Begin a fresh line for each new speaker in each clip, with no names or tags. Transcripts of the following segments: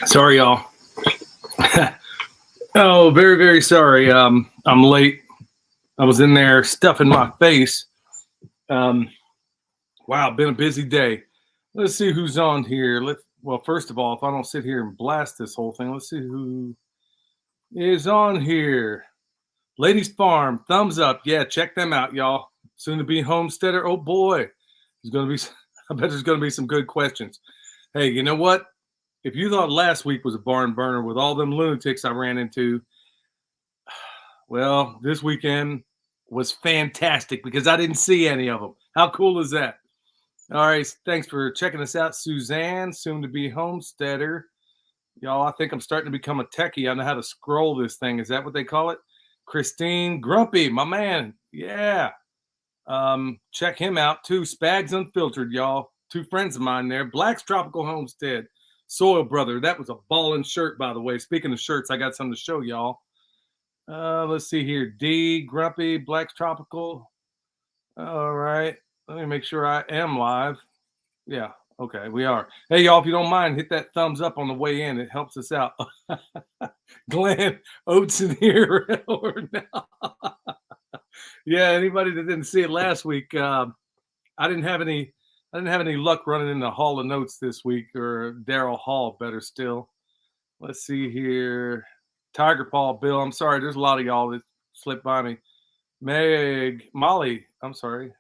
Sorry, y'all. Oh, very, very sorry. I'm late. I was in there stuffing my face. Wow, been a busy day. Let's see who's on here. Well, first of all, if I don't sit here and blast this whole thing, let's see who is on here. Ladies Farm, thumbs up. Yeah, check them out, y'all. Soon to be Homesteader. Oh boy, there's gonna be. I bet there's gonna be some good questions. Hey, you know what? If you thought last week was a barn burner with all them lunatics I ran into, well, this weekend was fantastic because I didn't see any of them. How cool is that? All right, thanks for checking us out, Suzanne, soon to be Homesteader. Y'all, I think I'm starting to become a techie. I know how to scroll this thing. Is that what they call it? Christine Grumpy, my man. Yeah. Check him out too. Spags Unfiltered, y'all. Two friends of mine there. Black's Tropical Homestead. Soil Brother. That was a ballin' shirt, by the way. Speaking of shirts, I got something to show y'all. Let's see here. D, Grumpy, Black's Tropical. All right. Let me make sure I am live. Yeah. Okay, we are. Hey, y'all, if you don't mind, hit that thumbs up on the way in. It helps us out. Glenn, Oats in here or now. Yeah, anybody that didn't see it last week, I didn't have any luck running in the Hall of Notes this week, or Daryl Hall, better still. Let's see here. Tiger Paw, Bill. I'm sorry. There's a lot of y'all that slipped by me. Meg, Molly. I'm sorry.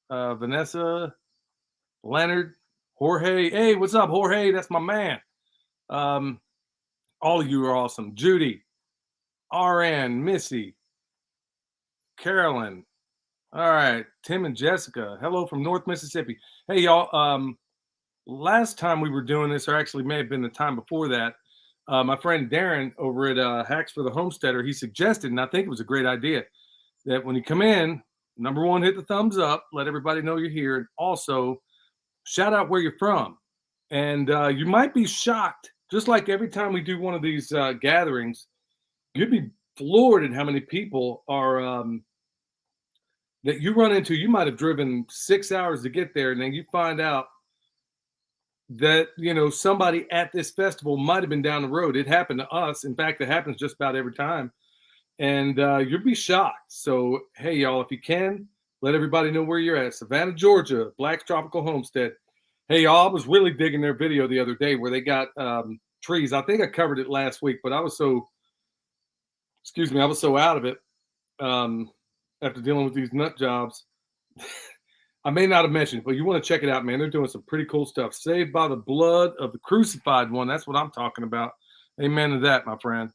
Vanessa, Leonard, Jorge. Hey, what's up, Jorge? That's my man. All of you are awesome. Judy, RN, Missy, Carolyn. All right, Tim and Jessica. Hello from North Mississippi. Hey, y'all. Last time we were doing this, or actually may have been the time before that, my friend Darren over at Hacks for the Homesteader, he suggested, and I think it was a great idea, that when you come in, number one, hit the thumbs up, let everybody know you're here, and also shout out where you're from. And you might be shocked, just like every time we do one of these gatherings, you'd be floored at how many people are that you run into. You might have driven 6 hours to get there, and then you find out that, you know, somebody at this festival might have been down the road. It happened to us. In fact, it happens just about every time. And you'll be shocked. So, hey, y'all, if you can, let everybody know where you're at. Savannah, Georgia, Black's Tropical Homestead. Hey, y'all, I was really digging their video the other day where they got trees. I think I covered it last week, but I was so out of it after dealing with these nut jobs. I may not have mentioned it, but you want to check it out, man. They're doing some pretty cool stuff. Saved by the blood of the crucified one. That's what I'm talking about. Amen to that, my friend.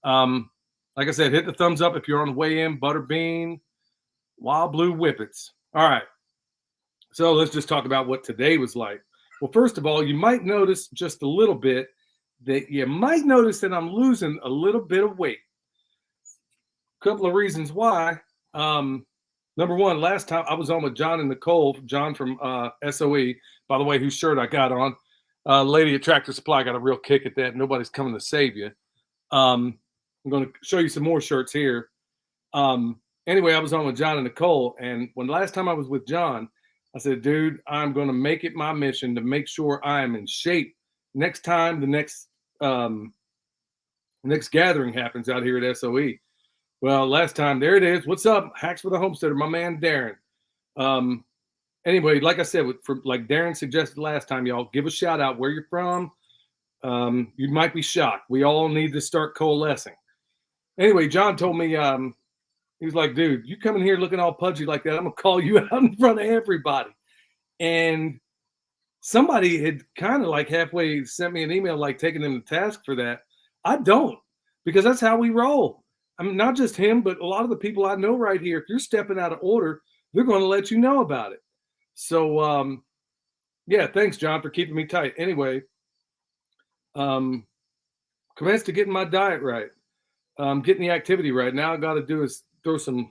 Like I said, hit the thumbs up if you're on the way in. Butterbean, Wild Blue Whippets. All right. So let's just talk about what today was like. Well, first of all, you might notice just a little bit that I'm losing a little bit of weight. A couple of reasons why. Number one, last time I was on with John and Nicole, John from SOE, by the way, whose shirt I got on. Lady at Tractor Supply got a real kick at that. Nobody's coming to save you. I'm going to show you some more shirts here. Anyway, I was on with John and Nicole, and when last time I was with John, I said, dude, I'm going to make it my mission to make sure I am in shape next time the next gathering happens out here at SOE. Well, last time, there it is. What's up? Hacks for the Homesteader, my man Darren. Anyway, like I said, like Darren suggested last time, y'all, give a shout out where you're from. You might be shocked. We all need to start coalescing. Anyway, John told me, he was like, dude, you coming here looking all pudgy like that, I'm going to call you out in front of everybody. And somebody had kind of like halfway sent me an email, like taking them to task for that. I don't, because that's how we roll. I mean, not just him, but a lot of the people I know right here, if you're stepping out of order, they're going to let you know about it. So, yeah, thanks, John, for keeping me tight. Anyway, commenced to getting my diet right, getting the activity right. Now I got to do is throw some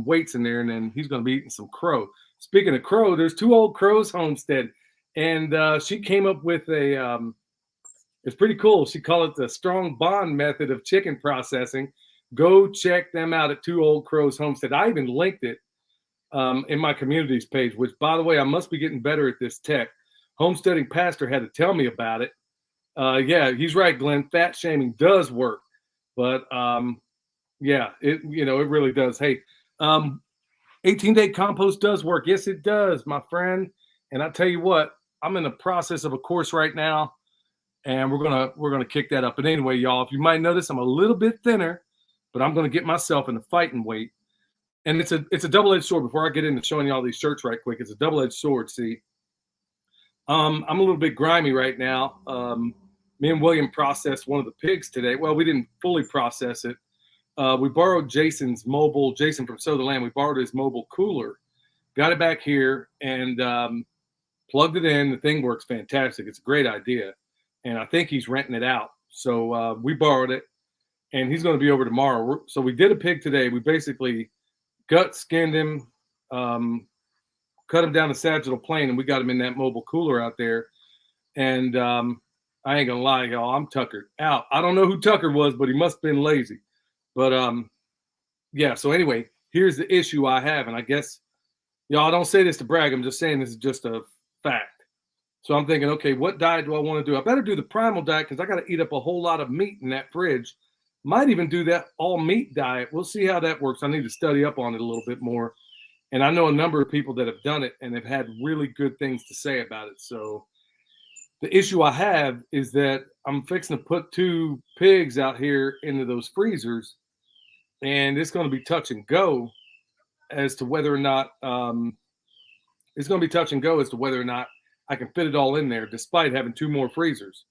weights in there, and then he's going to be eating some crow. Speaking of crow, there's Two Old Crows Homestead, and she came up with a it's pretty cool. She called it the strong bond method of chicken processing. Go check them out at Two Old Crows Homestead. I even linked it in my communities page, which, by the way, I must be getting better at this tech. Homesteading Pastor had to tell me about it. Yeah, he's right, Glenn. Fat shaming does work, but yeah, it it really does. Hey, 18-day compost does work. Yes, it does, my friend. And I tell you what, I'm in the process of a course right now, and we're gonna kick that up. But anyway, y'all, if you might notice, I'm a little bit thinner, but I'm gonna get myself into fighting weight. And it's a double-edged sword. Before I get into showing you all these shirts right quick, it's a double-edged sword. See, I'm a little bit grimy right now. Me and William processed one of the pigs today. Well, we didn't fully process it. We borrowed Jason from Sow the Land. We borrowed his mobile cooler, got it back here, and plugged it in. The thing works fantastic. It's a great idea. And I think he's renting it out. So we borrowed it, and he's going to be over tomorrow. So we did a pig today. We basically gut skinned him, cut him down the sagittal plane, and we got him in that mobile cooler out there. And I ain't gonna lie, y'all, I'm tuckered out. I don't know who Tucker was, but he must have been lazy. But yeah. So anyway, here's the issue I have, and I guess y'all, don't say this to brag. I'm just saying this is just a fact. So I'm thinking, okay, what diet do I want to do? I better do the primal diet because I got to eat up a whole lot of meat in that fridge. Might even do that all meat diet. We'll see how that works. I need to study up on it a little bit more. And I know a number of people that have done it and have had really good things to say about it. So the issue I have is that I'm fixing to put 2 pigs out here into those freezers, and it's going to be touch and go as to whether or not I can fit it all in there, despite having 2 more freezers.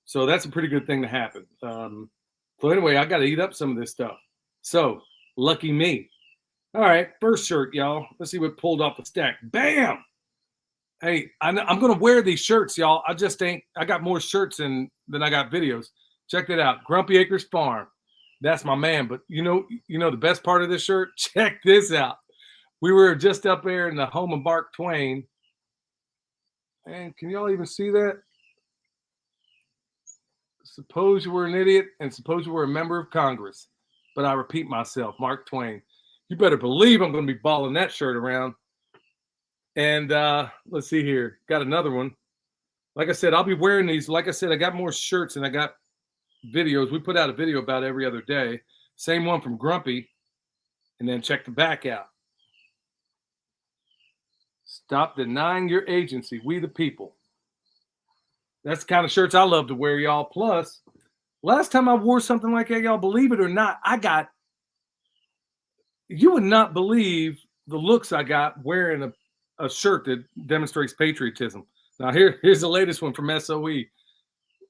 So that's a pretty good thing to happen. So anyway, I got to eat up some of this stuff. So lucky me. All right, first shirt, y'all. Let's see what pulled off the stack. Bam! Hey, I'm going to wear these shirts, y'all. I got more shirts than I got videos. Check that out. Grumpy Acres Farm. That's my man. But you know the best part of this shirt? Check this out. We were just up there in the home of Mark Twain. And can y'all even see that? Suppose you were an idiot and suppose you were a member of Congress. But I repeat myself, Mark Twain. You better believe I'm going to be balling that shirt around. And let's see here. Got another one. Like I said, I'll be wearing these. Like I said, I got more shirts and I got videos. We put out a video about every other day. Same one from Grumpy. And then check the back out. Stop denying your agency. We the people. That's the kind of shirts I love to wear, y'all. Plus, last time I wore something like that, y'all, believe it or not, you would not believe the looks I got wearing a shirt that demonstrates patriotism. Now, here's the latest one from SOE.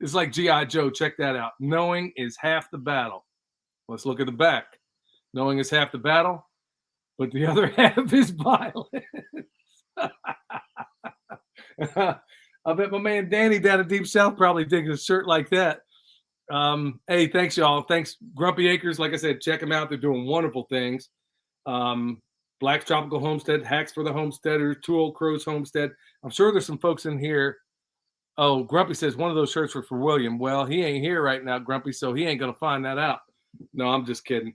It's like G.I. Joe. Check that out. Knowing is half the battle. Let's look at the back. Knowing is half the battle, but the other half is violence. I bet my man Danny down in Deep South probably digs a shirt like that. Hey, thanks, y'all. Thanks, Grumpy Acres. Like I said, check them out. They're doing wonderful things. Black's Tropical Homestead, Hacks for the Homesteaders, Two Old Crows Homestead. I'm sure there's some folks in here. Oh, Grumpy says one of those shirts were for William. Well, he ain't here right now, Grumpy, so he ain't going to find that out. No, I'm just kidding.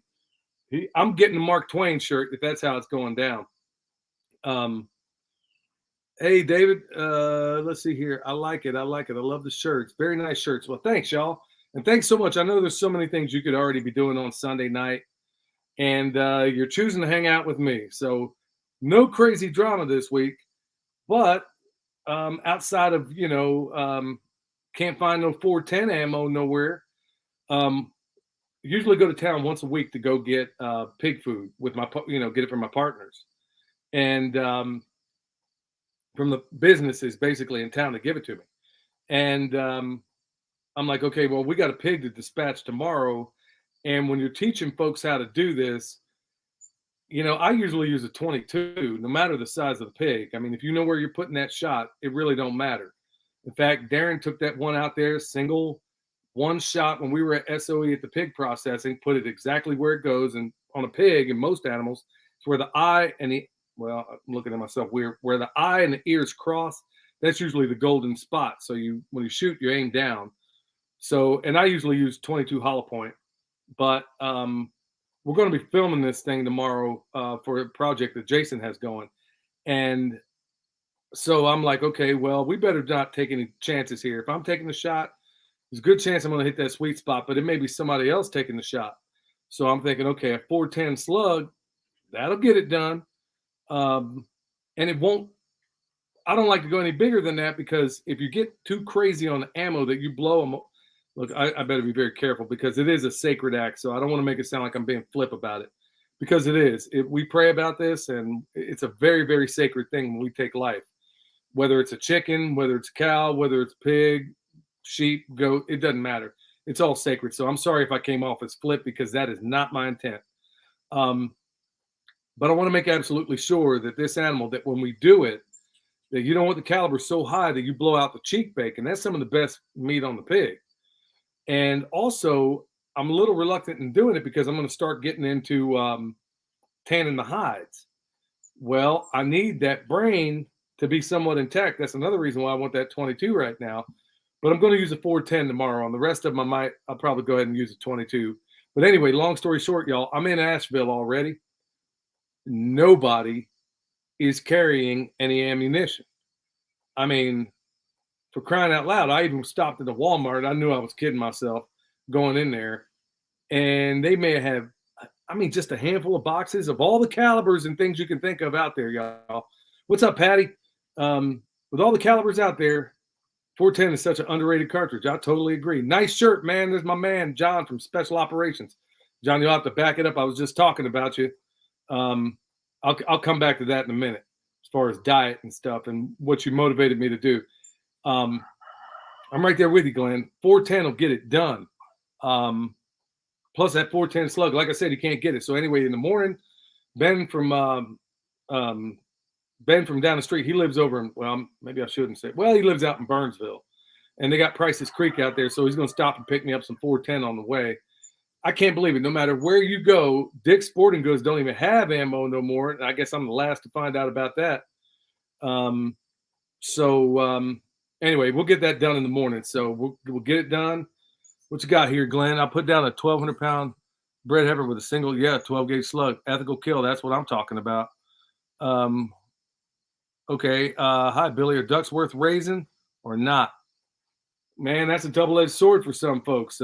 I'm getting a Mark Twain shirt if that's how it's going down. Hey, David, let's see here. I like it. I love the shirts. Very nice shirts. Well, thanks, y'all. And thanks so much. I know there's so many things you could already be doing on Sunday night, and you're choosing to hang out with me. So no crazy drama this week, but outside of, can't find no 410 ammo nowhere. Usually go to town once a week to go get pig food with my, get it from my partners. And from the businesses basically in town to give it to me. And I'm like, okay, well, we got a pig to dispatch tomorrow. And when you're teaching folks how to do this, I usually use a 22, no matter the size of the pig. I mean, if you know where you're putting that shot, it really don't matter. In fact, Darren took that one out there, single one shot when we were at SOE at the pig processing, put it exactly where it goes. And on a pig and most animals, it's where the eye and I'm looking at myself weird, where the eye and the ears cross. That's usually the golden spot. So when you shoot, you aim down. So, and I usually use 22 hollow point, but we're going to be filming this thing tomorrow for a project that Jason has going. And so I'm like, okay, well, we better not take any chances here. If I'm taking the shot, there's a good chance I'm going to hit that sweet spot, but it may be somebody else taking the shot. So I'm thinking, okay, a 410 slug, that'll get it done. Um, and it won't, I don't like to go any bigger than that, because if you get too crazy on the ammo that you blow them, look, I better be very careful, because it is a sacred act. So I don't want to make it sound like I'm being flip about it, because it is. We pray about this, and it's a very, very sacred thing when we take life. Whether it's a chicken, whether it's a cow, whether it's pig, sheep, goat, it doesn't matter. It's all sacred. So I'm sorry if I came off as flip, because that is not my intent. Um, but I want to make absolutely sure that this animal, that when we do it, that you don't want the caliber so high that you blow out the cheek bacon. That's some of the best meat on the pig. And also, I'm a little reluctant in doing it, because I'm going to start getting into tanning the hides. Well, I need that brain to be somewhat intact. That's another reason why I want that 22 right now. But I'm going to use a 410 tomorrow. On the rest of them, I'll probably go ahead and use a 22. But anyway, long story short, y'all, I'm in Asheville already. Nobody is carrying any ammunition. I mean, for crying out loud, I even stopped at the Walmart. I knew I was kidding myself going in there. And they may have, I mean, just a handful of boxes of all the calibers and things you can think of out there, y'all. What's up, Patty? With all the calibers out there, 410 is such an underrated cartridge. I totally agree. Nice shirt, man. There's my man, John from Special Operations. John, you'll have to back it up. I was just talking about you. I'll come back to that in a minute, as far as diet and stuff and what you motivated me to do. I'm right there with you, Glenn. 410 will get it done. Plus that 410 slug, like I said, you can't get it. So anyway, in the morning, Ben from down the street, he lives over in, well, maybe I shouldn't say, well, he lives out in Burnsville, and they got Price's Creek out there. So he's going to stop and pick me up some 410 on the way. I can't believe it. No matter where you go, Dick's Sporting Goods don't even have ammo no more. And I guess I'm the last to find out about that. Anyway, we'll get that done in the morning. So we'll get it done. What you got here, Glenn? I put down a 1,200-pound bred heifer with a single, 12-gauge slug. Ethical kill. That's what I'm talking about. Okay. Hi, Billy. Are ducks worth raising or not? Man, that's a double-edged sword for some folks.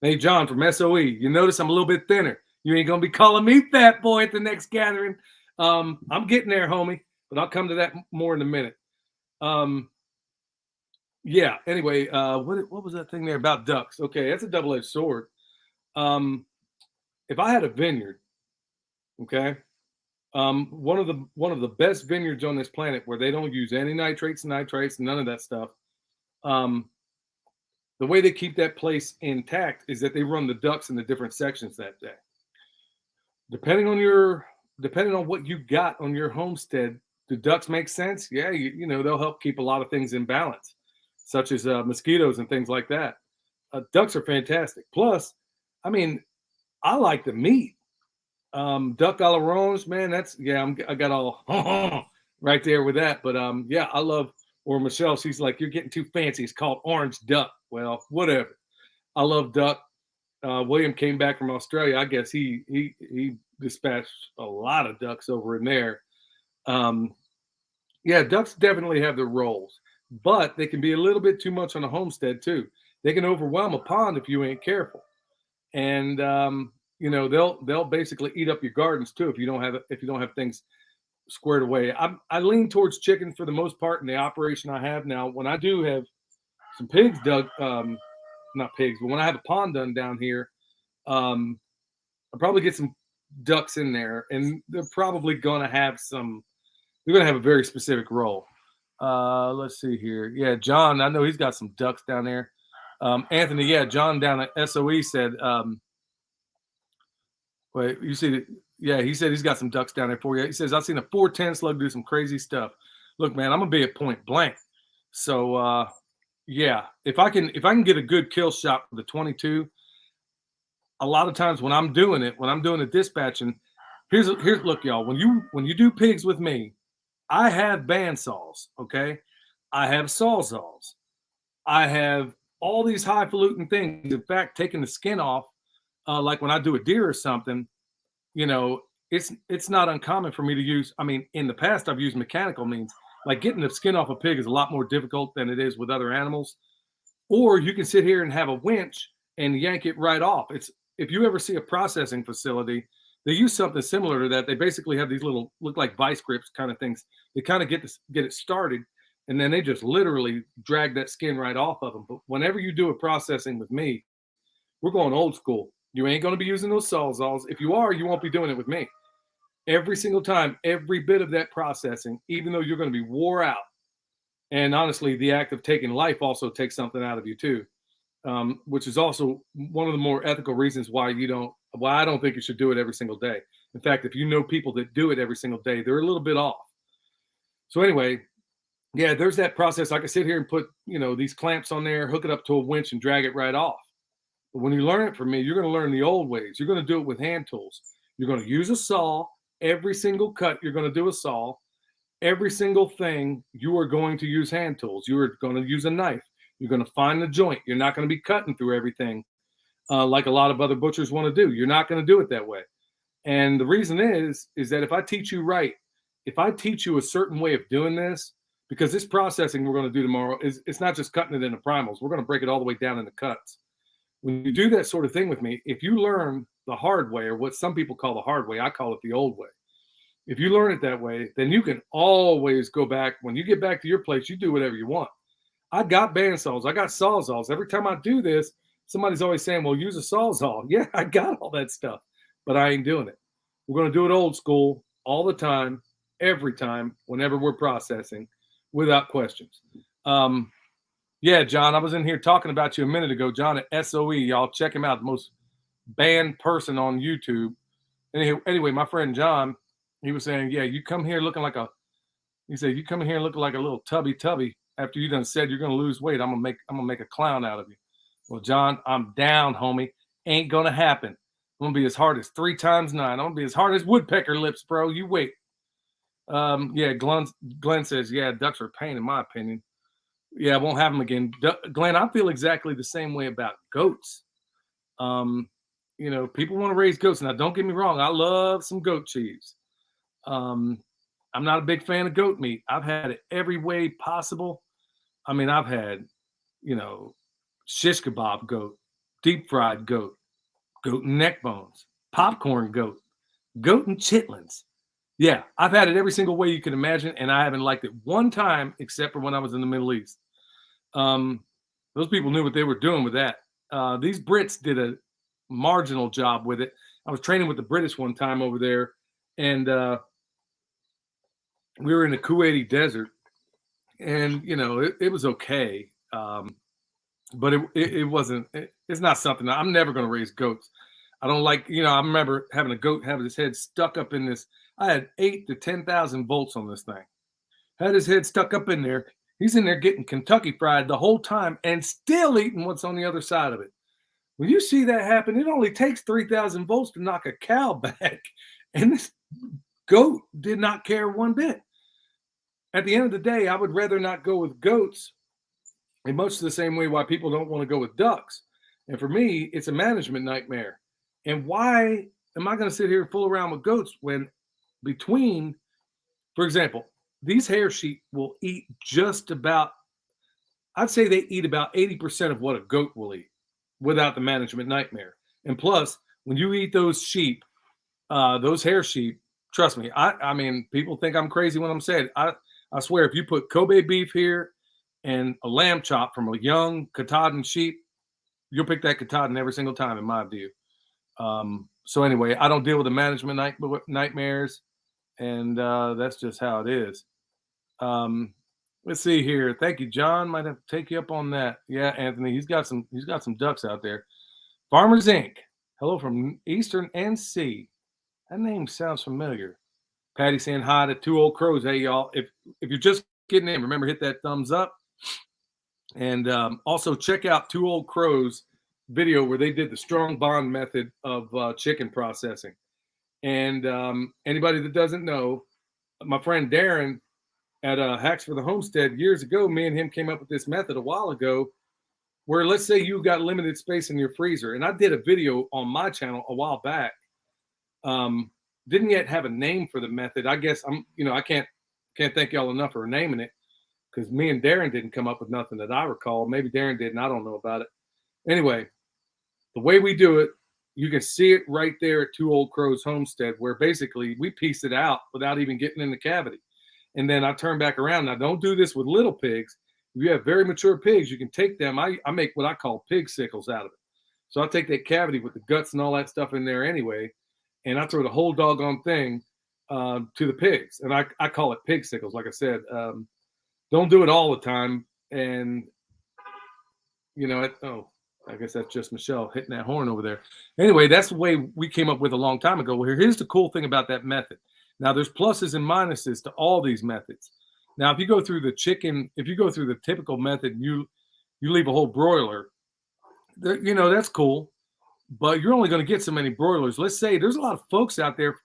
Hey, John from SOE. You notice I'm a little bit thinner. You ain't going to be calling me fat boy at the next gathering. I'm getting there, homie, but I'll come to that more in a minute. Yeah, anyway, what was that thing there about ducks? Okay, that's a double-edged sword. If I had a vineyard, okay, one of the best vineyards on this planet, where they don't use any nitrates, none of that stuff. The way they keep that place intact is that they run the ducks in the different sections that day. Depending on what you got on your homestead, do ducks make sense? Yeah, you know, they'll help keep a lot of things in balance, such as mosquitoes and things like that. Ducks are fantastic. Plus, I mean, I like the meat. Duck a la Ronge, man, I got all right there with that. But yeah, I love, or Michelle, she's like, you're getting too fancy. It's called orange duck. Well, whatever. I love duck. William came back from Australia. I guess he dispatched a lot of ducks over in there. Yeah, ducks definitely have their roles, but they can be a little bit too much on a homestead too. They can overwhelm a pond if you ain't careful, and you know, they'll basically eat up your gardens too if you don't have things squared away. I lean towards chickens for the most part in the operation I have now. When I do have some pigs dug, not pigs, but when I have a pond done down here, I'll probably get some ducks in there, and they're probably going to have they're going to have a very specific role. Let's see here. Yeah, John, I know he's got some ducks down there. Anthony, yeah, John down at SOE said, wait, you see, yeah, he said he's got some ducks down there for you. He says, I've seen a 410 slug do some crazy stuff. Look, man, I'm going to be at point blank. So, yeah, if I can get a good kill shot with the 22, a lot of times when I'm doing the dispatching, here's look, y'all, when you do pigs with me, I have bandsaws, okay? I have sawzalls. I have all these highfalutin things. In fact, taking the skin off like when I do a deer or something, you know, it's not uncommon for me to use. I mean, in the past, I've used mechanical means. Like getting the skin off a pig is a lot more difficult than it is with other animals. Or you can sit here and have a winch and yank it right off. It's if you ever see a processing facility, they use something similar to that. They basically have these little look like vice grips kind of things. They kind of get it started, and then they just literally drag that skin right off of them. But whenever you do a processing with me, we're going old school. You ain't going to be using those sawzalls. If you are, you won't be doing it with me. Every single time, every bit of that processing, even though you're going to be wore out. And honestly, the act of taking life also takes something out of you too, which is also one of the more ethical reasons why I don't think you should do it every single day. In fact, if you know people that do it every single day, they're a little bit off. So anyway, yeah, there's that process. I can sit here and put, these clamps on there, hook it up to a winch and drag it right off. But when you learn it from me, you're going to learn the old ways. You're going to do it with hand tools. You're going to use a saw. Every single cut, you're going to do a saw. Every single thing, you are going to use hand tools. You are going to use a knife. You're going to find the joint. You're not going to be cutting through everything like a lot of other butchers want to do. You're not going to do it that way. And the reason is that if I teach you right, if I teach you a certain way of doing this, because this processing we're going to do tomorrow it's not just cutting it into primals. We're going to break it all the way down into cuts. When you do that sort of thing with me, if you learn the hard way, or what some people call the hard way, I call it the old way. If you learn it that way, then you can always go back. When you get back to your place, you do whatever you want. I got bandsaws. I got sawzalls. Every time I do this, somebody's always saying, well, use a sawzall. Yeah, I got all that stuff, but I ain't doing it. We're going to do it old school all the time, every time, whenever we're processing, without questions. Yeah, John, I was in here talking about you a minute ago. John at SOE, y'all check him out, the most banned person on YouTube. Anyway, my friend John, he was saying, yeah, you come here looking like he said, you come in here looking like a little tubby after you done said you're going to lose weight. I'm going to make a clown out of you. Well, John, I'm down, homie. Ain't going to happen. I'm going to be as hard as 3 times 9. I'm going to be as hard as woodpecker lips, bro. You wait. Yeah, Glenn says, yeah, ducks are a pain in my opinion. Yeah, I won't have them again. Glenn, I feel exactly the same way about goats. People want to raise goats. Now, don't get me wrong. I love some goat cheese. I'm not a big fan of goat meat. I've had it every way possible. I mean, I've had, shish kebab goat, deep fried goat, goat and neck bones, popcorn goat and chitlins. Yeah, I've had it every single way you can imagine, and I haven't liked it one time except for when I was in the Middle East. Those people knew what they were doing with that. These Brits did a marginal job with it. I was training with the British one time over there, and we were in the Kuwaiti desert, and it was okay, but it wasn't. It's not something I'm never going to raise goats. I don't like. I remember having a goat having his head stuck up in this. I had 8,000 to 10,000 volts on this thing. Had his head stuck up in there. He's in there getting Kentucky fried the whole time and still eating what's on the other side of it. When you see that happen, it only takes 3,000 volts to knock a cow back. And this goat did not care one bit. At the end of the day, I would rather not go with goats in much the same way why people don't want to go with ducks. And for me, it's a management nightmare. And why am I going to sit here and fool around with goats when between, for example, these hair sheep will eat just about, I'd say they eat about 80% of what a goat will eat without the management nightmare. And plus, when you eat those sheep, those hair sheep, trust me, I mean, people think I'm crazy when I'm saying it. I swear, if you put Kobe beef here and a lamb chop from a young Katahdin sheep, you'll pick that Katahdin every single time, in my view. So anyway, I don't deal with the management nightmares, and that's just how it is. Let's see here. Thank you, John. Might have to take you up on that. Yeah, Anthony, he's got some ducks out there. Farmers Inc. Hello from Eastern NC. That name sounds familiar. Patty saying hi to Two Old Crows. Hey, y'all, if you're just getting in, remember, hit that thumbs up. And also check out Two Old Crows video where they did the strong bond method of chicken processing. And anybody that doesn't know, my friend Darren at Hacks for the Homestead years ago, me and him came up with this method a while ago where let's say you got limited space in your freezer, and I did a video on my channel a while back. Didn't yet have a name for the method. I guess I can't thank y'all enough for naming it, because me and Darren didn't come up with nothing that I recall. Maybe Darren did, and I don't know about it. Anyway, the way we do it, you can see it right there at Two Old Crows Homestead, where basically we piece it out without even getting in the cavity. And then I turn back around. Now, don't do this with little pigs. If you have very mature pigs, you can take them. I make what I call pig sickles out of it. So I take that cavity with the guts and all that stuff in there anyway, and I throw the whole doggone thing to the pigs. And I call it pig sickles. Like I said, don't do it all the time. And, I guess that's just Michelle hitting that horn over there. Anyway, that's the way we came up with a long time ago. Well, here's the cool thing about that method. Now, there's pluses and minuses to all these methods. Now, if you go through the typical method, you leave a whole broiler, that's cool, but you're only going to get so many broilers. Let's say there's a lot of folks out there.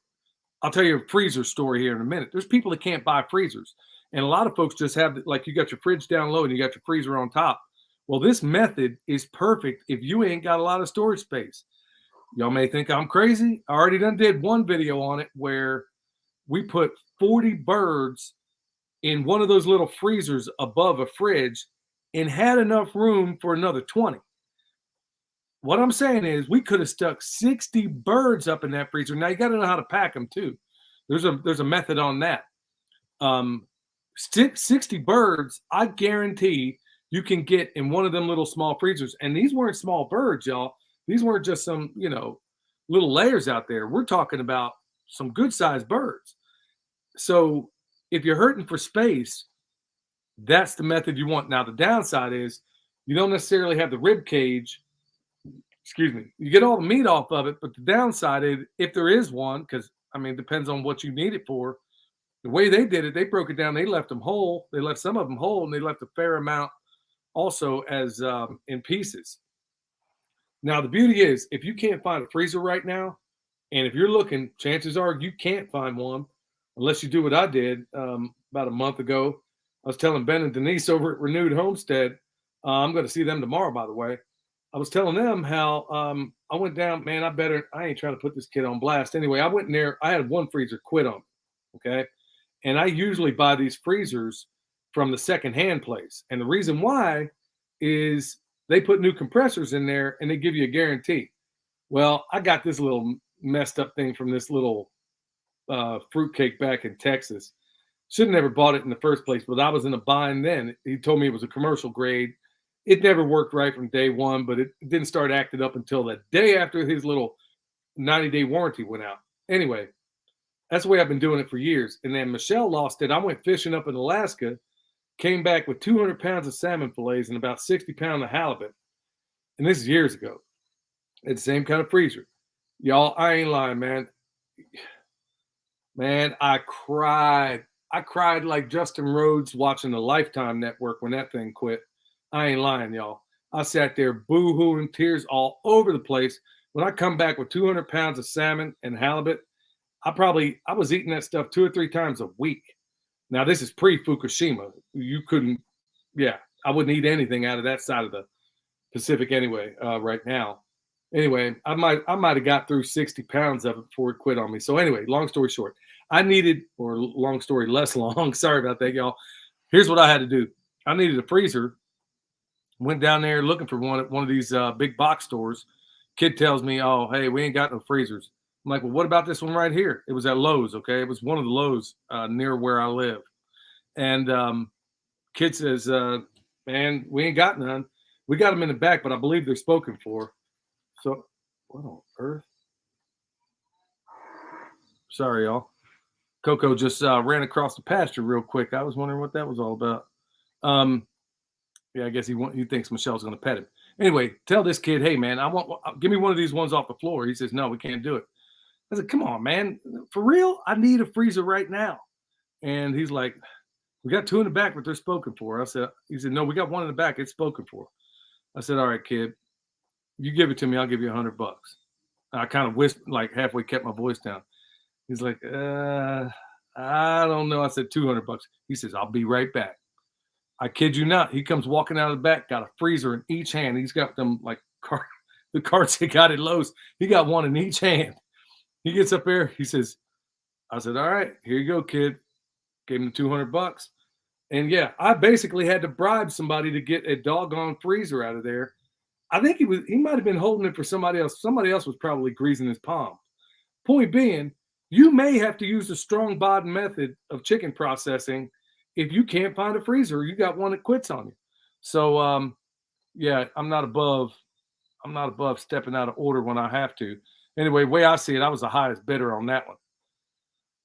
I'll tell you a freezer story here in a minute. There's people that can't buy freezers. And a lot of folks just have, like, you got your fridge down low and you got your freezer on top. Well, this method is perfect if you ain't got a lot of storage space. Y'all may think I'm crazy. I already did one video on it where we put 40 birds in one of those little freezers above a fridge and had enough room for another 20. What I'm saying is we could have stuck 60 birds up in that freezer. Now, you got to know how to pack them too. There's a method on that. 60 birds, I guarantee you can get in one of them little small freezers. And these weren't small birds, y'all. These weren't just some, little layers out there. We're talking about some good sized birds. So if you're hurting for space, that's the method you want. Now, the downside is you don't necessarily have the rib cage. Excuse me. You get all the meat off of it, but the downside is, if there is one, because it depends on what you need it for. The way they did it, they broke it down. They left them whole. They left some of them whole, and they left a fair amount also as in pieces. Now, the beauty is, if you can't find a freezer right now, and if you're looking, chances are you can't find one unless you do what I did about a month ago. I was telling Ben and Denise over at Renewed Homestead, I'm going to see them tomorrow, by the way. I was telling them how I went down, man, I ain't trying to put this kid on blast. Anyway, I went in there. I had one freezer quit on me, okay? And I usually buy these freezers from the secondhand place. And the reason why is they put new compressors in there and they give you a guarantee. Well, I got this little messed up thing from this little fruitcake back in Texas. Should have never bought it in the first place, but I was in a bind then. He told me it was a commercial grade. It never worked right from day one, but it didn't start acting up until the day after his little 90-day warranty went out. Anyway, that's the way I've been doing it for years. And then Michelle lost it. I went fishing up in Alaska, came back with 200 pounds of salmon fillets and about 60 pounds of halibut. And this is years ago. It's the same kind of freezer. Y'all, I ain't lying, man. Man, I cried. I cried like Justin Rhodes watching the Lifetime Network when that thing quit. I ain't lying, y'all. I sat there boo-hooing, tears all over the place. When I come back with 200 pounds of salmon and halibut, I was eating that stuff 2 or 3 times a week. Now, this is pre-Fukushima. I wouldn't eat anything out of that side of the Pacific anyway, right now. Anyway, I might have got through 60 pounds of it before it quit on me. So anyway, long story short, long story less long, sorry about that, y'all. Here's what I had to do. I needed a freezer. Went down there looking for one at one of these big box stores. Kid tells me, oh, hey, we ain't got no freezers. I'm like, well, what about this one right here? It was at Lowe's, okay? It was one of the Lowe's near where I live. And kid says, man, we ain't got none. We got them in the back, but I believe they're spoken for. So, what on earth? Sorry, y'all. Coco just ran across the pasture real quick. I was wondering what that was all about. Yeah, I guess he thinks Michelle's going to pet him. Anyway, tell this kid, hey, man, give me one of these ones off the floor. He says, no, we can't do it. I said, come on, man. For real? I need a freezer right now. And he's like, we got 2 in the back, but they're spoken for. He said, no, we got 1 in the back. It's spoken for. I said, all right, kid, you give it to me. I'll give you $100. I kind of whispered, like halfway kept my voice down. He's like, I don't know. I said $200. He says, I'll be right back. I kid you not. He comes walking out of the back, got a freezer in each hand. He's got them like the carts he got at Lowe's. He got one in each hand. He gets up there. He says, I said, all right, here you go, kid. Gave him $200. And yeah, I basically had to bribe somebody to get a doggone freezer out of there. I think he might have been holding it for somebody else. Somebody else was probably greasing his palm. Point being, you may have to use the strong bod method of chicken processing if you can't find a freezer or you got one that quits on you. So yeah, I'm not above stepping out of order when I have to. Anyway, way I see it, I was the highest bidder on that one.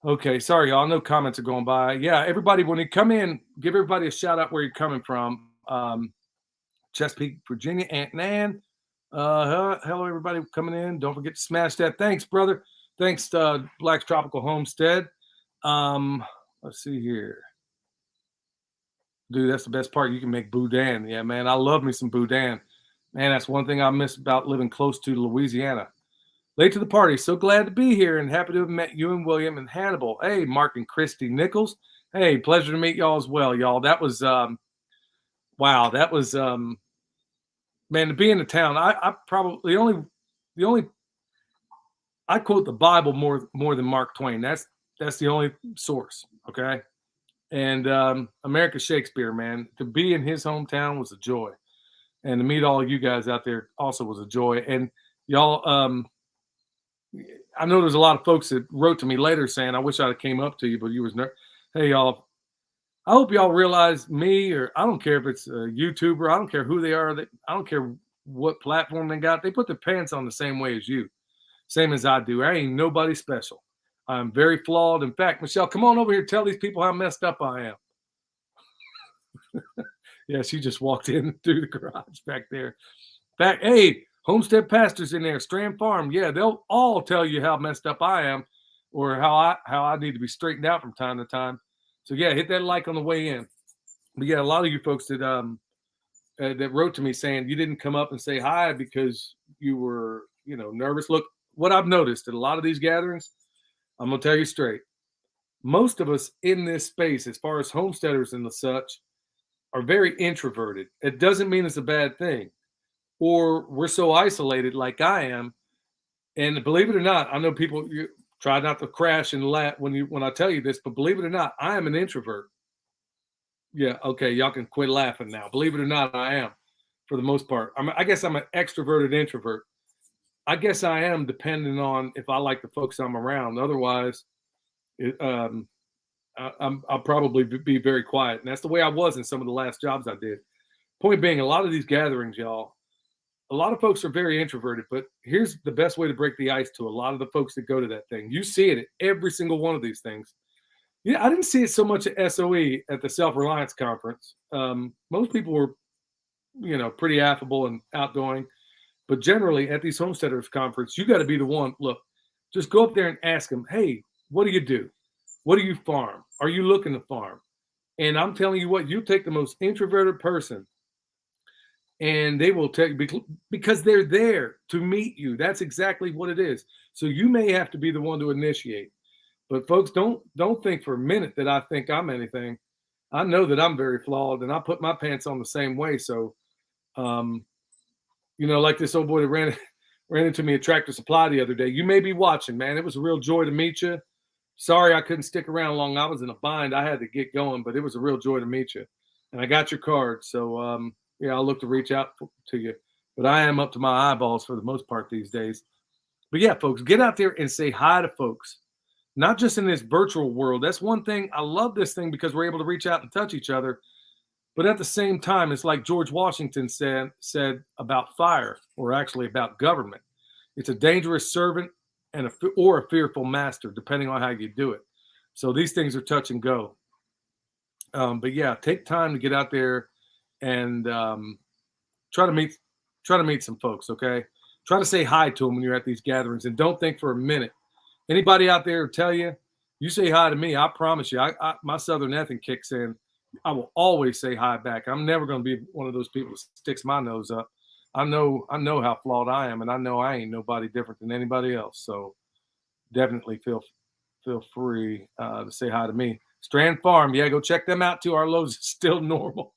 Okay, sorry, y'all. No comments are going by. Yeah, everybody, when you come in, give everybody a shout out where you're coming from. Chesapeake, Virginia, Aunt Nan. Hello, everybody coming in. Don't forget to smash that. Thanks, brother. Thanks to Black's Tropical Homestead. Let's see here. Dude, that's the best part. You can make boudin. Yeah, man, I love me some boudin. Man, that's one thing I miss about living close to Louisiana. Late to the party. So glad to be here and happy to have met you and William and Hannibal. Hey, Mark and Christy Nichols. Hey, pleasure to meet y'all as well, y'all. That was wow. That was man, to be in the town. I probably the only I quote the Bible more than Mark Twain. That's the only source. Okay. And America Shakespeare, man, to be in his hometown was a joy. And to meet all of you guys out there also was a joy. And y'all, I know there's a lot of folks that wrote to me later saying, I wish I'd have came up to you, but you was hey, y'all, I hope y'all realize me, or I don't care if it's a YouTuber, I don't care who they are, I don't care what platform they got. They put their pants on the same way as you, same as I do. I ain't nobody special. I'm very flawed. In fact, Michelle, come on over here. Tell these people how messed up I am. Yeah, she just walked in through the garage back there. Back, hey, Homestead Pastors in there, Strand Farm. Yeah, they'll all tell you how messed up I am, or how I need to be straightened out from time to time. So yeah, hit that like on the way in. But yeah, a lot of you folks that that wrote to me saying you didn't come up and say hi because you were, nervous. Look, what I've noticed at a lot of these gatherings, I'm gonna tell you straight. Most of us in this space, as far as homesteaders and the such, are very introverted. It doesn't mean it's a bad thing, or we're so isolated like I am. And believe it or not, I know people you try not to crash and laugh when I tell you this, but believe it or not, I am an introvert. Yeah, okay, y'all can quit laughing now. Believe it or not, I am, for the most part. I guess I'm an extroverted introvert. I guess I am, depending on if I like the folks I'm around. Otherwise, it, I'll probably be very quiet, and that's the way I was in some of the last jobs I did. Point being, a lot of these gatherings, y'all, a lot of folks are very introverted, but here's the best way to break the ice to a lot of the folks that go to that thing. You see it at every single one of these things. Yeah, I didn't see it so much at SOE at the Self Reliance Conference. Most people were, pretty affable and outgoing, but generally at these homesteaders conference, you got to be the one. Look, just go up there and ask them, "Hey, what do you do? What do you farm? Are you looking to farm?" And I'm telling you what, you take the most introverted person, and they will tell you because they're there to meet you. That's exactly what it is. So you may have to be the one to initiate. But folks, don't think for a minute that I think I'm anything. I know that I'm very flawed, and I put my pants on the same way. So, like this old boy that ran into me at Tractor Supply the other day. You may be watching, man. It was a real joy to meet you. Sorry I couldn't stick around long. I was in a bind. I had to get going, but it was a real joy to meet you. And I got your card. So, yeah, I'll look to reach out to you. But I am up to my eyeballs for the most part these days. But yeah, folks, get out there and say hi to folks. Not just in this virtual world. That's one thing. I love this thing because we're able to reach out and touch each other. But at the same time, it's like George Washington said about fire, or actually about government. It's a dangerous servant or a fearful master, depending on how you do it. So these things are touch and go. But yeah, take time to get out there and try to meet some folks. Okay, try to say hi to them when you're at these gatherings, and don't think for a minute. Anybody out there tell you, you say hi to me, I promise you, my Southern ethic kicks in. I will always say hi back. I'm never going to be one of those people that sticks my nose up. I know how flawed I am, and I know I ain't nobody different than anybody else. So definitely feel free to say hi to me. Strand Farm, yeah, go check them out too. Our Lowe's is still normal.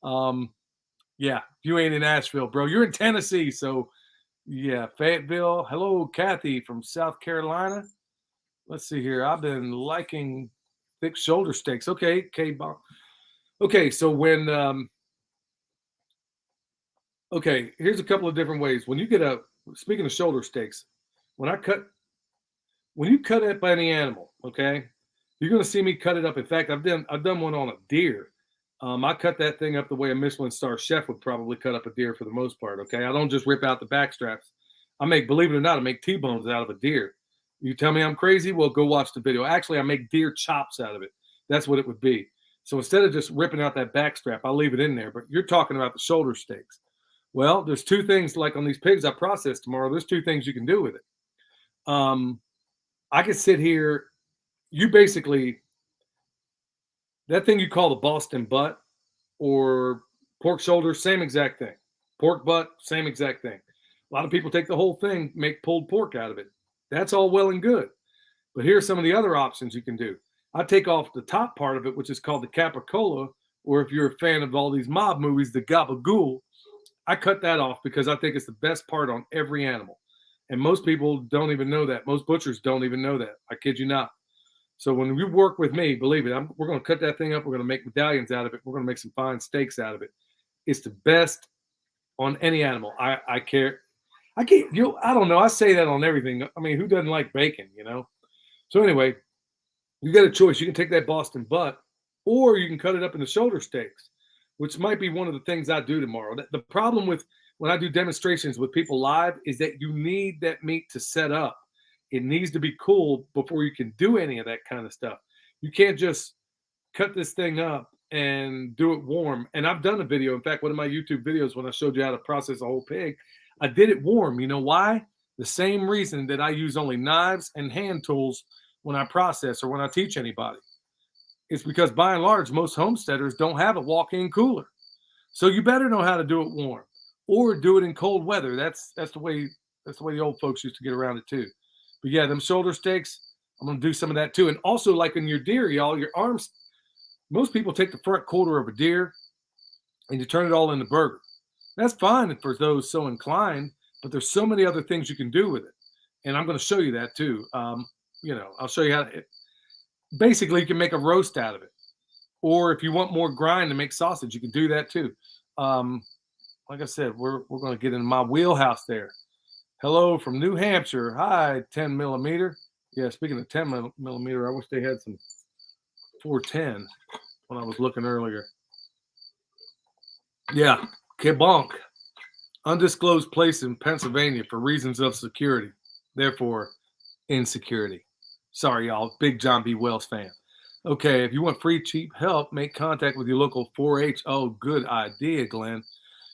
Yeah, you ain't in Asheville, bro. You're in Tennessee, so yeah, Fayetteville. Hello, Kathy from South Carolina. Let's see here. I've been liking thick shoulder steaks. Okay, K. Okay, so when okay, here's a couple of different ways. When you get a speaking of shoulder steaks, when I cut when you cut up any animal, okay, you're gonna see me cut it up. In fact, I've done one on a deer. I cut that thing up the way a Michelin star chef would probably cut up a deer for the most part. Okay, I don't just rip out the back straps. I make, believe it or not, I make T-bones out of a deer. You tell me I'm crazy? Well, go watch the video. Actually, I make deer chops out of it. That's what it would be. So instead of just ripping out that back strap, I'll leave it in there. But you're talking about the shoulder steaks. Well, there's two things like on these pigs I process tomorrow. There's two things you can do with it. Um, I could sit here. You basically that thing you call the Boston butt or pork shoulder, same exact thing. Pork butt, same exact thing. A lot of people take the whole thing, make pulled pork out of it. That's all well and good. But here are some of the other options you can do. I take off the top part of it, which is called the capicola, or if you're a fan of all these mob movies, the gabagool. I cut that off because I think it's the best part on every animal. And most people don't even know that. Most butchers don't even know that. I kid you not. So when you work with me, believe it, we're going to cut that thing up. We're going to make medallions out of it. We're going to make some fine steaks out of it. It's the best on any animal. I care. I can't. I don't know. I say that on everything. I mean, who doesn't like bacon? So anyway, you got a choice. You can take that Boston butt, or you can cut it up into shoulder steaks, which might be one of the things I do tomorrow. The problem with when I do demonstrations with people live is that you need that meat to set up. It needs to be cool before you can do any of that kind of stuff. You can't just cut this thing up and do it warm. And I've done a video. In fact, one of my YouTube videos when I showed you how to process a whole pig, I did it warm. You know why? The same reason that I use only knives and hand tools when I process or when I teach anybody. It's because by and large, most homesteaders don't have a walk-in cooler. So you better know how to do it warm or do it in cold weather. That's the way the old folks used to get around it too. But yeah, them shoulder steaks, I'm gonna do some of that too. And also, like in your deer, y'all, your arms. Most people take the front quarter of a deer and you turn it all into burger. That's fine for those so inclined, but there's so many other things you can do with it. And I'm going to show you that too. I'll show you how to. Basically, you can make a roast out of it, or if you want more grind to make sausage, you can do that too. Like I said, we're going to get in my wheelhouse there. Hello from New Hampshire. Hi, 10 millimeter. Yeah, speaking of 10 millimeter, I wish they had some 410 when I was looking earlier. Yeah, Kebonk. Undisclosed place in Pennsylvania for reasons of security. Therefore, insecurity. Sorry, y'all. Big John B. Wells fan. Okay, if you want free, cheap help, make contact with your local 4-H. Oh, good idea, Glenn.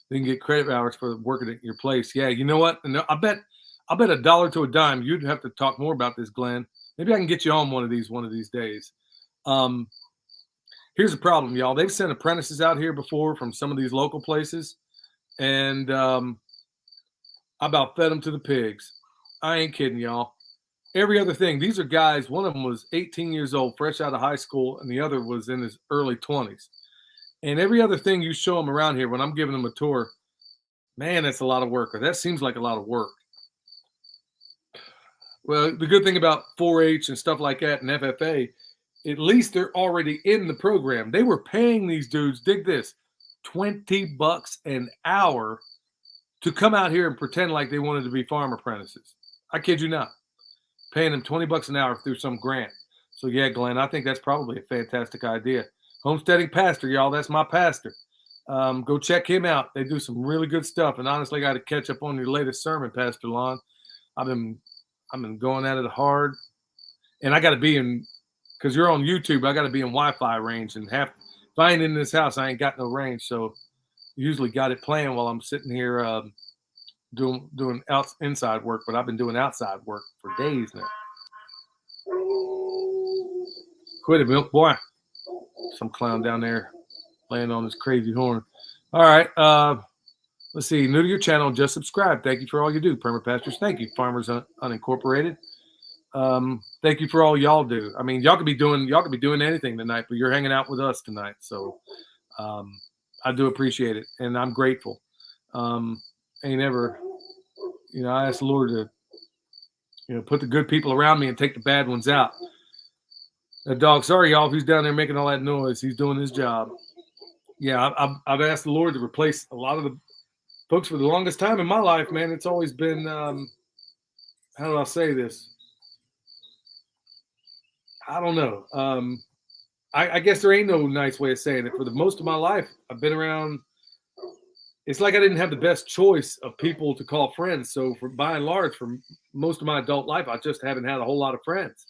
They can get credit hours for working at your place. Yeah, you know what? I bet a dollar to a dime. You'd have to talk more about this, Glenn. Maybe I can get you on one of these days. Here's the problem, y'all. They've sent apprentices out here before from some of these local places, and I about fed them to the pigs. I ain't kidding, y'all. Every other thing. These are guys. One of them was 18 years old, fresh out of high school, and the other was in his early 20s. And every other thing you show them around here when I'm giving them a tour, man, that's a lot of work, or that seems like a lot of work. Well, the good thing about 4-H and stuff like that and FFA, at least they're already in the program. They were paying these dudes, dig this, $20 an hour to come out here and pretend like they wanted to be farm apprentices. I kid you not. Paying them $20 an hour through some grant. So yeah, Glenn, I think that's probably a fantastic idea. Homesteading pastor, y'all. That's my pastor. Go check him out. They do some really good stuff. And honestly, I got to catch up on your latest sermon, Pastor Lon. I've been going at it hard, and I got to be in because you're on YouTube. I got to be in Wi-Fi range, and if I ain't in this house, I ain't got no range. So usually got it playing while I'm sitting here doing inside work. But I've been doing outside work for days now. Quit it, milk boy. Some clown down there playing on his crazy horn. All right. Let's see. New to your channel, just subscribe. Thank you for all you do, Permapastors. Thank you, Farmers Unincorporated. Thank you for all y'all do. I mean, y'all could be doing anything tonight, but you're hanging out with us tonight. So I I do appreciate it, and I'm grateful. Ain't ever, I ask the Lord to, put the good people around me and take the bad ones out. That dog, sorry y'all, if he's down there making all that noise, he's doing his job. Yeah, I've asked the Lord to replace a lot of the folks for the longest time in my life, man. It's always been, how do I say this? I don't know. I guess there ain't no nice way of saying it. For the most of my life, I've been around. It's like I didn't have the best choice of people to call friends. So, for by and large, for most of my adult life, I just haven't had a whole lot of friends.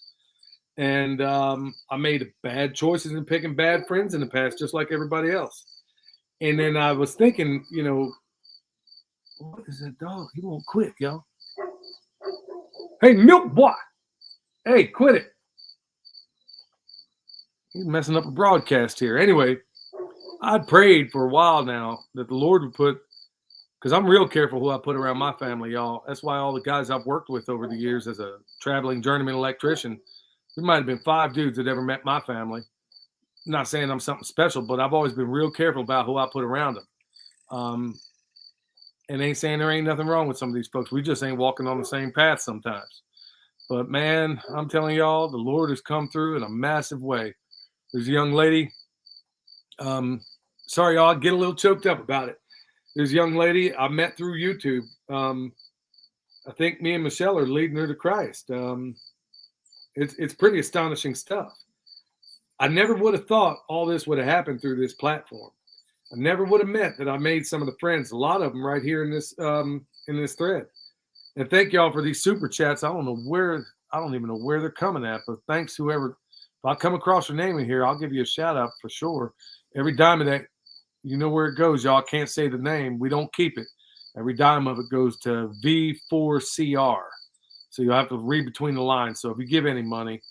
And I made bad choices in picking bad friends in the past, just like everybody else. And then I was thinking, what is that dog? He won't quit, y'all. Hey, milk boy. Hey, quit it. He's messing up a broadcast here. Anyway, I'd prayed for a while now that the Lord would put, because I'm real careful who I put around my family, y'all. That's why all the guys I've worked with over the years as a traveling journeyman electrician, there might have been 5 dudes that ever met my family. I'm not saying I'm something special, but I've always been real careful about who I put around them. And ain't saying there ain't nothing wrong with some of these folks. We just ain't walking on the same path sometimes. But man, I'm telling y'all, the Lord has come through in a massive way. There's a young lady. Sorry, y'all, I get a little choked up about it. There's a young lady I met through YouTube. I think me and Michelle are leading her to Christ. It's pretty astonishing stuff. I never would have thought all this would have happened through this platform. I never would have meant that I made some of the friends, a lot of them right here in this thread. And thank y'all for these super chats. I don't even know where they're coming at, but thanks whoever. If I come across your name in here, I'll give you a shout out for sure. Every dime of that, you know where it goes, y'all. Can't say the name. We don't keep it. Every dime of it goes to V4CR. So you'll have to read between the lines. So if you give any money,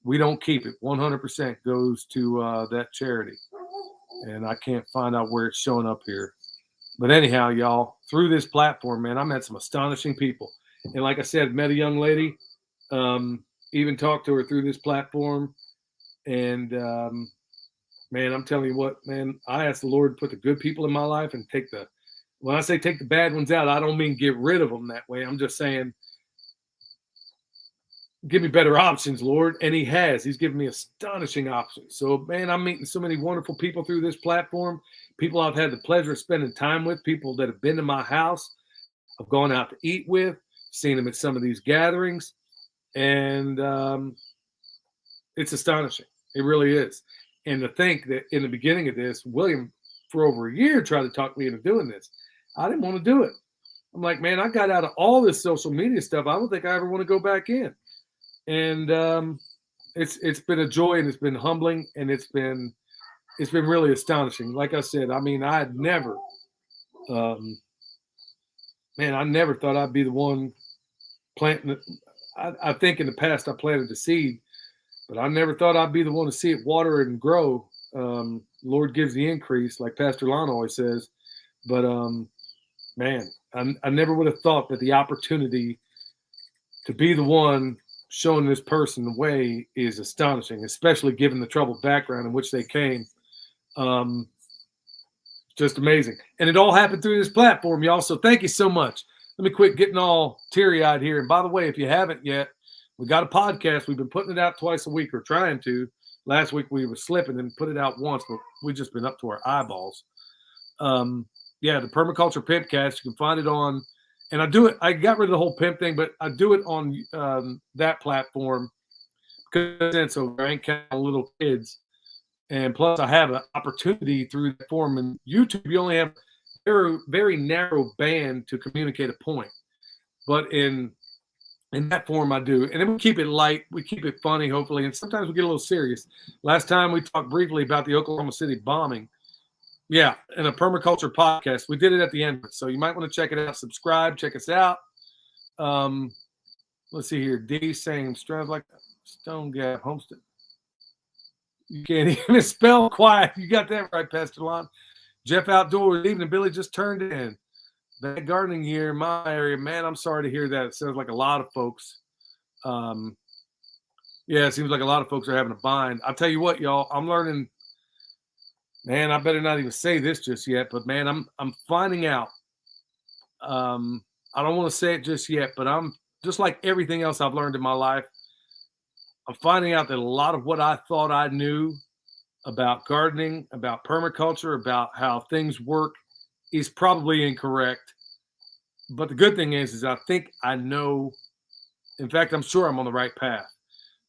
we don't keep it. 100% goes to that charity. And I can't find out where it's showing up here. But anyhow, y'all, through this platform, man, I met some astonishing people. And like I said, met a young lady, even talked to her through this platform. And, man, I'm telling you what, man, I asked the Lord to put the good people in my life and when I say take the bad ones out, I don't mean get rid of them that way. I'm just saying, give me better options, Lord. And he has. He's given me astonishing options. So, man, I'm meeting so many wonderful people through this platform, people I've had the pleasure of spending time with, people that have been to my house, I've gone out to eat with, seen them at some of these gatherings. And it's astonishing. It really is. And to think that in the beginning of this, William, for over a year, tried to talk me into doing this. I didn't want to do it. I'm like, man, I got out of all this social media stuff. I don't think I ever want to go back in. And it's been a joy, and it's been humbling, and it's been really astonishing. Like I said, I mean, I had never, man, I never thought I'd be the one planting. I think in the past I planted the seed, but I never thought I'd be the one to see it water and grow. Lord gives the increase, like Pastor Lon always says. But man, I never would have thought that the opportunity to be the one showing this person the way is astonishing, especially given the troubled background in which they came. Just amazing. And it all happened through this platform, y'all. So thank you so much. Let me quit getting all teary-eyed here. And by the way, if you haven't yet, we got a podcast. We've been putting it out twice a week, or trying to. Last week we were slipping and put it out once, but we've just been up to our eyeballs. Yeah, the Permaculture Pimpcast. You can find it on, and I do it. I got rid of the whole pimp thing, but I do it on that platform because so I ain't counting little kids. And plus, I have an opportunity through the forum. And YouTube, you only have a very, very narrow band to communicate a point. But in that forum, I do. And then we keep it light. We keep it funny, hopefully. And sometimes we get a little serious. Last time we talked briefly about the Oklahoma City bombing. Yeah, in a permaculture podcast. We did it at the end. So you might want to check it out. Subscribe. Check us out. Let's see here. D saying, Strive like Stone Gap, Homestead. You can't even spell quiet. You got that right, Pastor Lon. Jeff Outdoors, evening. Billy just turned in. Bad gardening here in my area. Man, I'm sorry to hear that. It sounds like a lot of folks. Yeah, it seems like a lot of folks are having a bind. I'll tell you what, y'all. I'm learning. Man, I better not even say this just yet, but man, I'm finding out. Um, I don't want to say it just yet, but I'm just like everything else I've learned in my life. I'm finding out that a lot of what I thought I knew about gardening, about permaculture, about how things work is probably incorrect. But the good thing is I think I know. In fact, I'm sure I'm on the right path,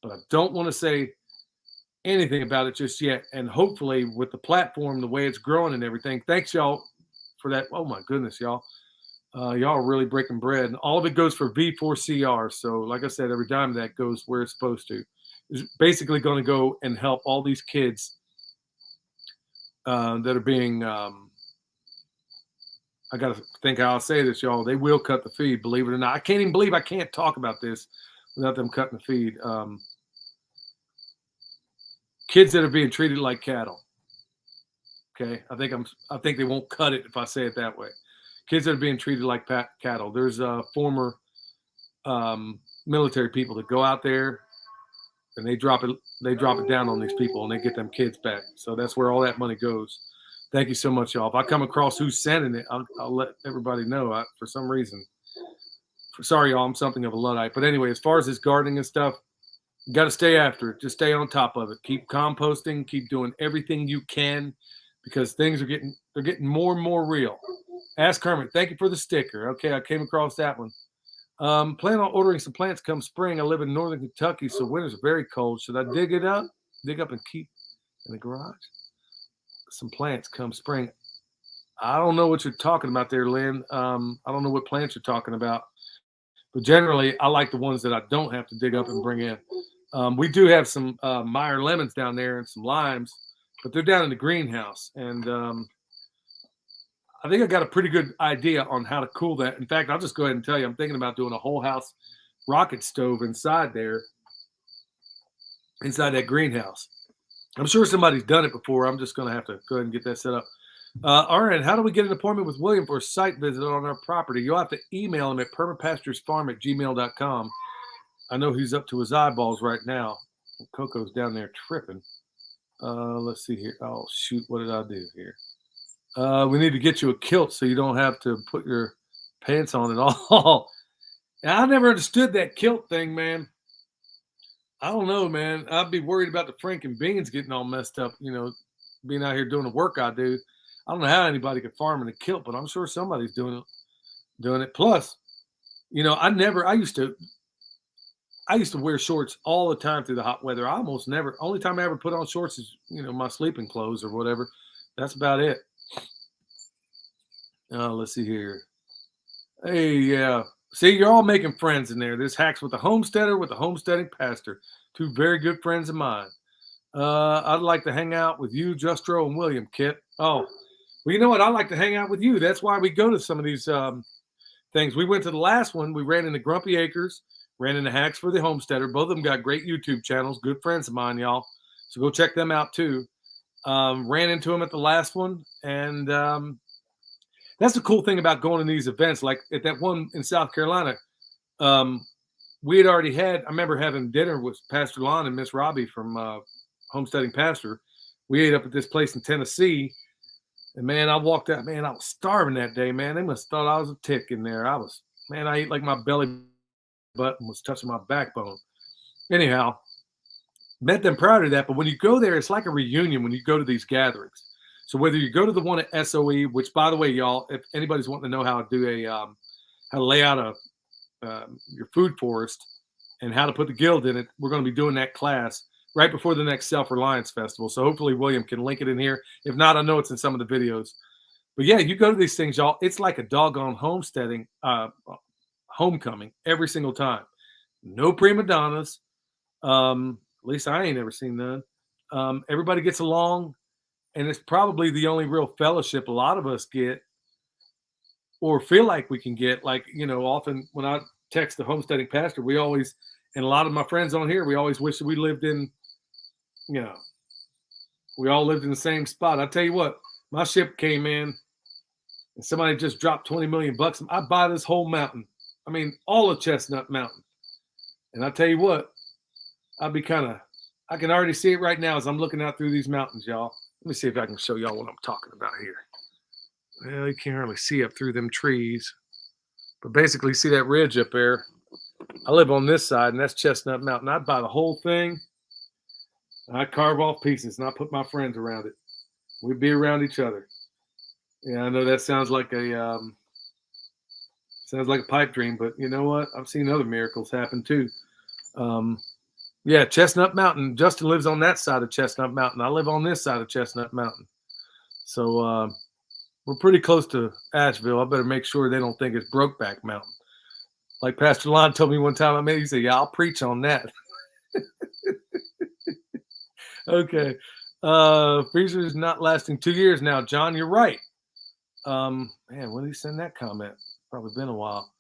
but I don't want to say anything about it just yet. And hopefully, with the platform, the way it's growing and everything, thanks y'all for that. Oh my goodness, y'all. Y'all are really breaking bread. And all of it goes for V4CR. So, like I said, every dime that goes where it's supposed to. Is basically going to go and help all these kids that are being. I got to think how I'll say this, y'all. They will cut the feed, believe it or not. I can't even believe I can't talk about this without them cutting the feed. Kids that are being treated like cattle. Okay, I think they won't cut it if I say it that way. Kids that are being treated like cattle. There's former military people that go out there and they drop it down on these people and they get them kids back. So that's where all that money goes. Thank you so much, y'all. If I come across who's sending it, I'll let everybody know. For some reason, sorry, y'all, I'm something of a luddite. But anyway, as far as this gardening and stuff, you got to stay after it. Just stay on top of it. Keep composting. Keep doing everything you can because things are getting more and more real. Ask Kermit. Thank you for the sticker. Okay, I came across that one. Plan on ordering some plants come spring. I live in northern Kentucky, so winters are very cold. Should I dig up and keep in the garage? Some plants come spring. I don't know what you're talking about there, Lynn. I don't know what plants you're talking about, but generally, I like the ones that I don't have to dig up and bring in. We do have some Meyer lemons down there and some limes, but they're down in the greenhouse, and I think I got a pretty good idea on how to cool that. In fact, I'll just go ahead and tell you, I'm thinking about doing a whole house rocket stove inside there, inside that greenhouse. I'm sure somebody's done it before. I'm just going to have to go ahead and get that set up. All right. How do we get an appointment with William for a site visit on our property? You'll have to email him at permapasturesfarm@gmail.com. I know he's up to his eyeballs right now. Coco's down there tripping. Let's see here. Oh, shoot. What did I do here? We need to get you a kilt so you don't have to put your pants on at all. And I never understood that kilt thing, man. I don't know, man. I'd be worried about the Franken beans getting all messed up, being out here doing the work I do. I don't know how anybody could farm in a kilt, but I'm sure somebody's doing it. Plus, I used to wear shorts all the time through the hot weather. I almost never only time I ever put on shorts is, my sleeping clothes or whatever. That's about it. Let's see here. Hey, yeah. See, you're all making friends in there. This hacks with the homesteader with the homesteading pastor. Two very good friends of mine. I'd like to hang out with you, Justro, and William, Kit. Oh, well, you know what? I like to hang out with you. That's why we go to some of these things. We went to the last one. We ran into Grumpy Acres, ran into Hacks for the Homesteader. Both of them got great YouTube channels. Good friends of mine, y'all. So go check them out too. Ran into them at the last one, and that's the cool thing about going to these events. Like at that one in South Carolina, we had already had. I remember having dinner with Pastor Lon and Miss Robbie from Homesteading Pastor. We ate up at this place in Tennessee, and man, I walked out. Man, I was starving that day. Man, they must have thought I was a tick in there. I ate like my belly button was touching my backbone. Anyhow, met them prior to that, but when you go there, it's like a reunion when you go to these gatherings. So whether you go to the one at SOE, which by the way, y'all, if anybody's wanting to know how to do how to lay out your food forest and how to put the guild in it, we're going to be doing that class right before the next Self-Reliance Festival. So hopefully William can link it in here. If not, I know it's in some of the videos. But yeah, you go to these things, y'all. It's like a doggone homesteading homecoming every single time. No prima donnas. At least I ain't ever seen none. Everybody gets along. And it's probably the only real fellowship a lot of us get or feel like we can get. Like, often when I text the homesteading pastor, we always, and a lot of my friends on here, we always wish that we lived in, we all lived in the same spot. I tell you what, my ship came in and somebody just dropped 20 million bucks. I'd buy this whole mountain. I mean, all of Chestnut Mountain. And I tell you what, I can already see it right now as I'm looking out through these mountains, y'all. Let me see if I can show y'all what I'm talking about here. Well, you can't hardly see up through them trees. But basically, see that ridge up there? I live on this side, and that's Chestnut Mountain. I'd buy the whole thing. I'd carve off pieces, and I'd put my friends around it. We'd be around each other. Yeah, I know that sounds like a pipe dream, but you know what? I've seen other miracles happen too. Um, yeah, Chestnut Mountain. Justin lives on that side of Chestnut Mountain. I live on this side of Chestnut Mountain. So we're pretty close to Asheville. I better make sure they don't think it's Brokeback Mountain. Like Pastor Lon told me one time, he said, "Yeah, I'll preach on that." Okay. Freezer is not lasting 2 years now. John, you're right. Man, when did he send that comment? Probably been a while.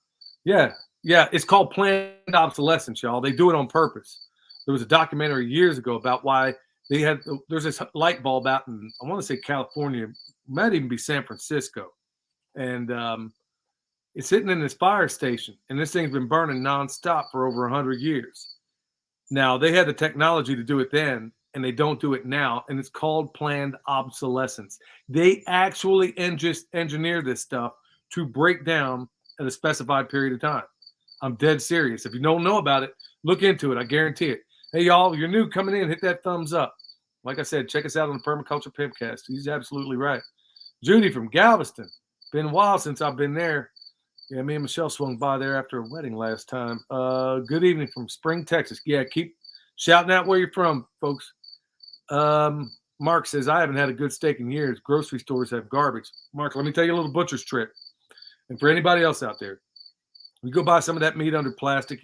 Yeah. It's called planned obsolescence, y'all. They do it on purpose. There was a documentary years ago about why there's this light bulb out in, I want to say California, might even be San Francisco. And it's sitting in this fire station. And this thing's been burning nonstop for over 100 years. Now, they had the technology to do it then, and they don't do it now. And it's called planned obsolescence. They actually engineer this stuff to break down at a specified period of time. I'm dead serious. If you don't know about it, look into it. I guarantee it. Hey, y'all, you're new coming in, hit that thumbs up. Like I said, check us out on the Permaculture Pimpcast. He's absolutely right. Judy from Galveston. Been a while since I've been there. Yeah, me and Michelle swung by there after a wedding last time. Good evening from Spring, Texas. Yeah, keep shouting out where you're from, folks. Mark says, I haven't had a good steak in years. Grocery stores have garbage. Mark, let me tell you a little butcher's trick. And for anybody else out there, you go buy some of that meat under plastic,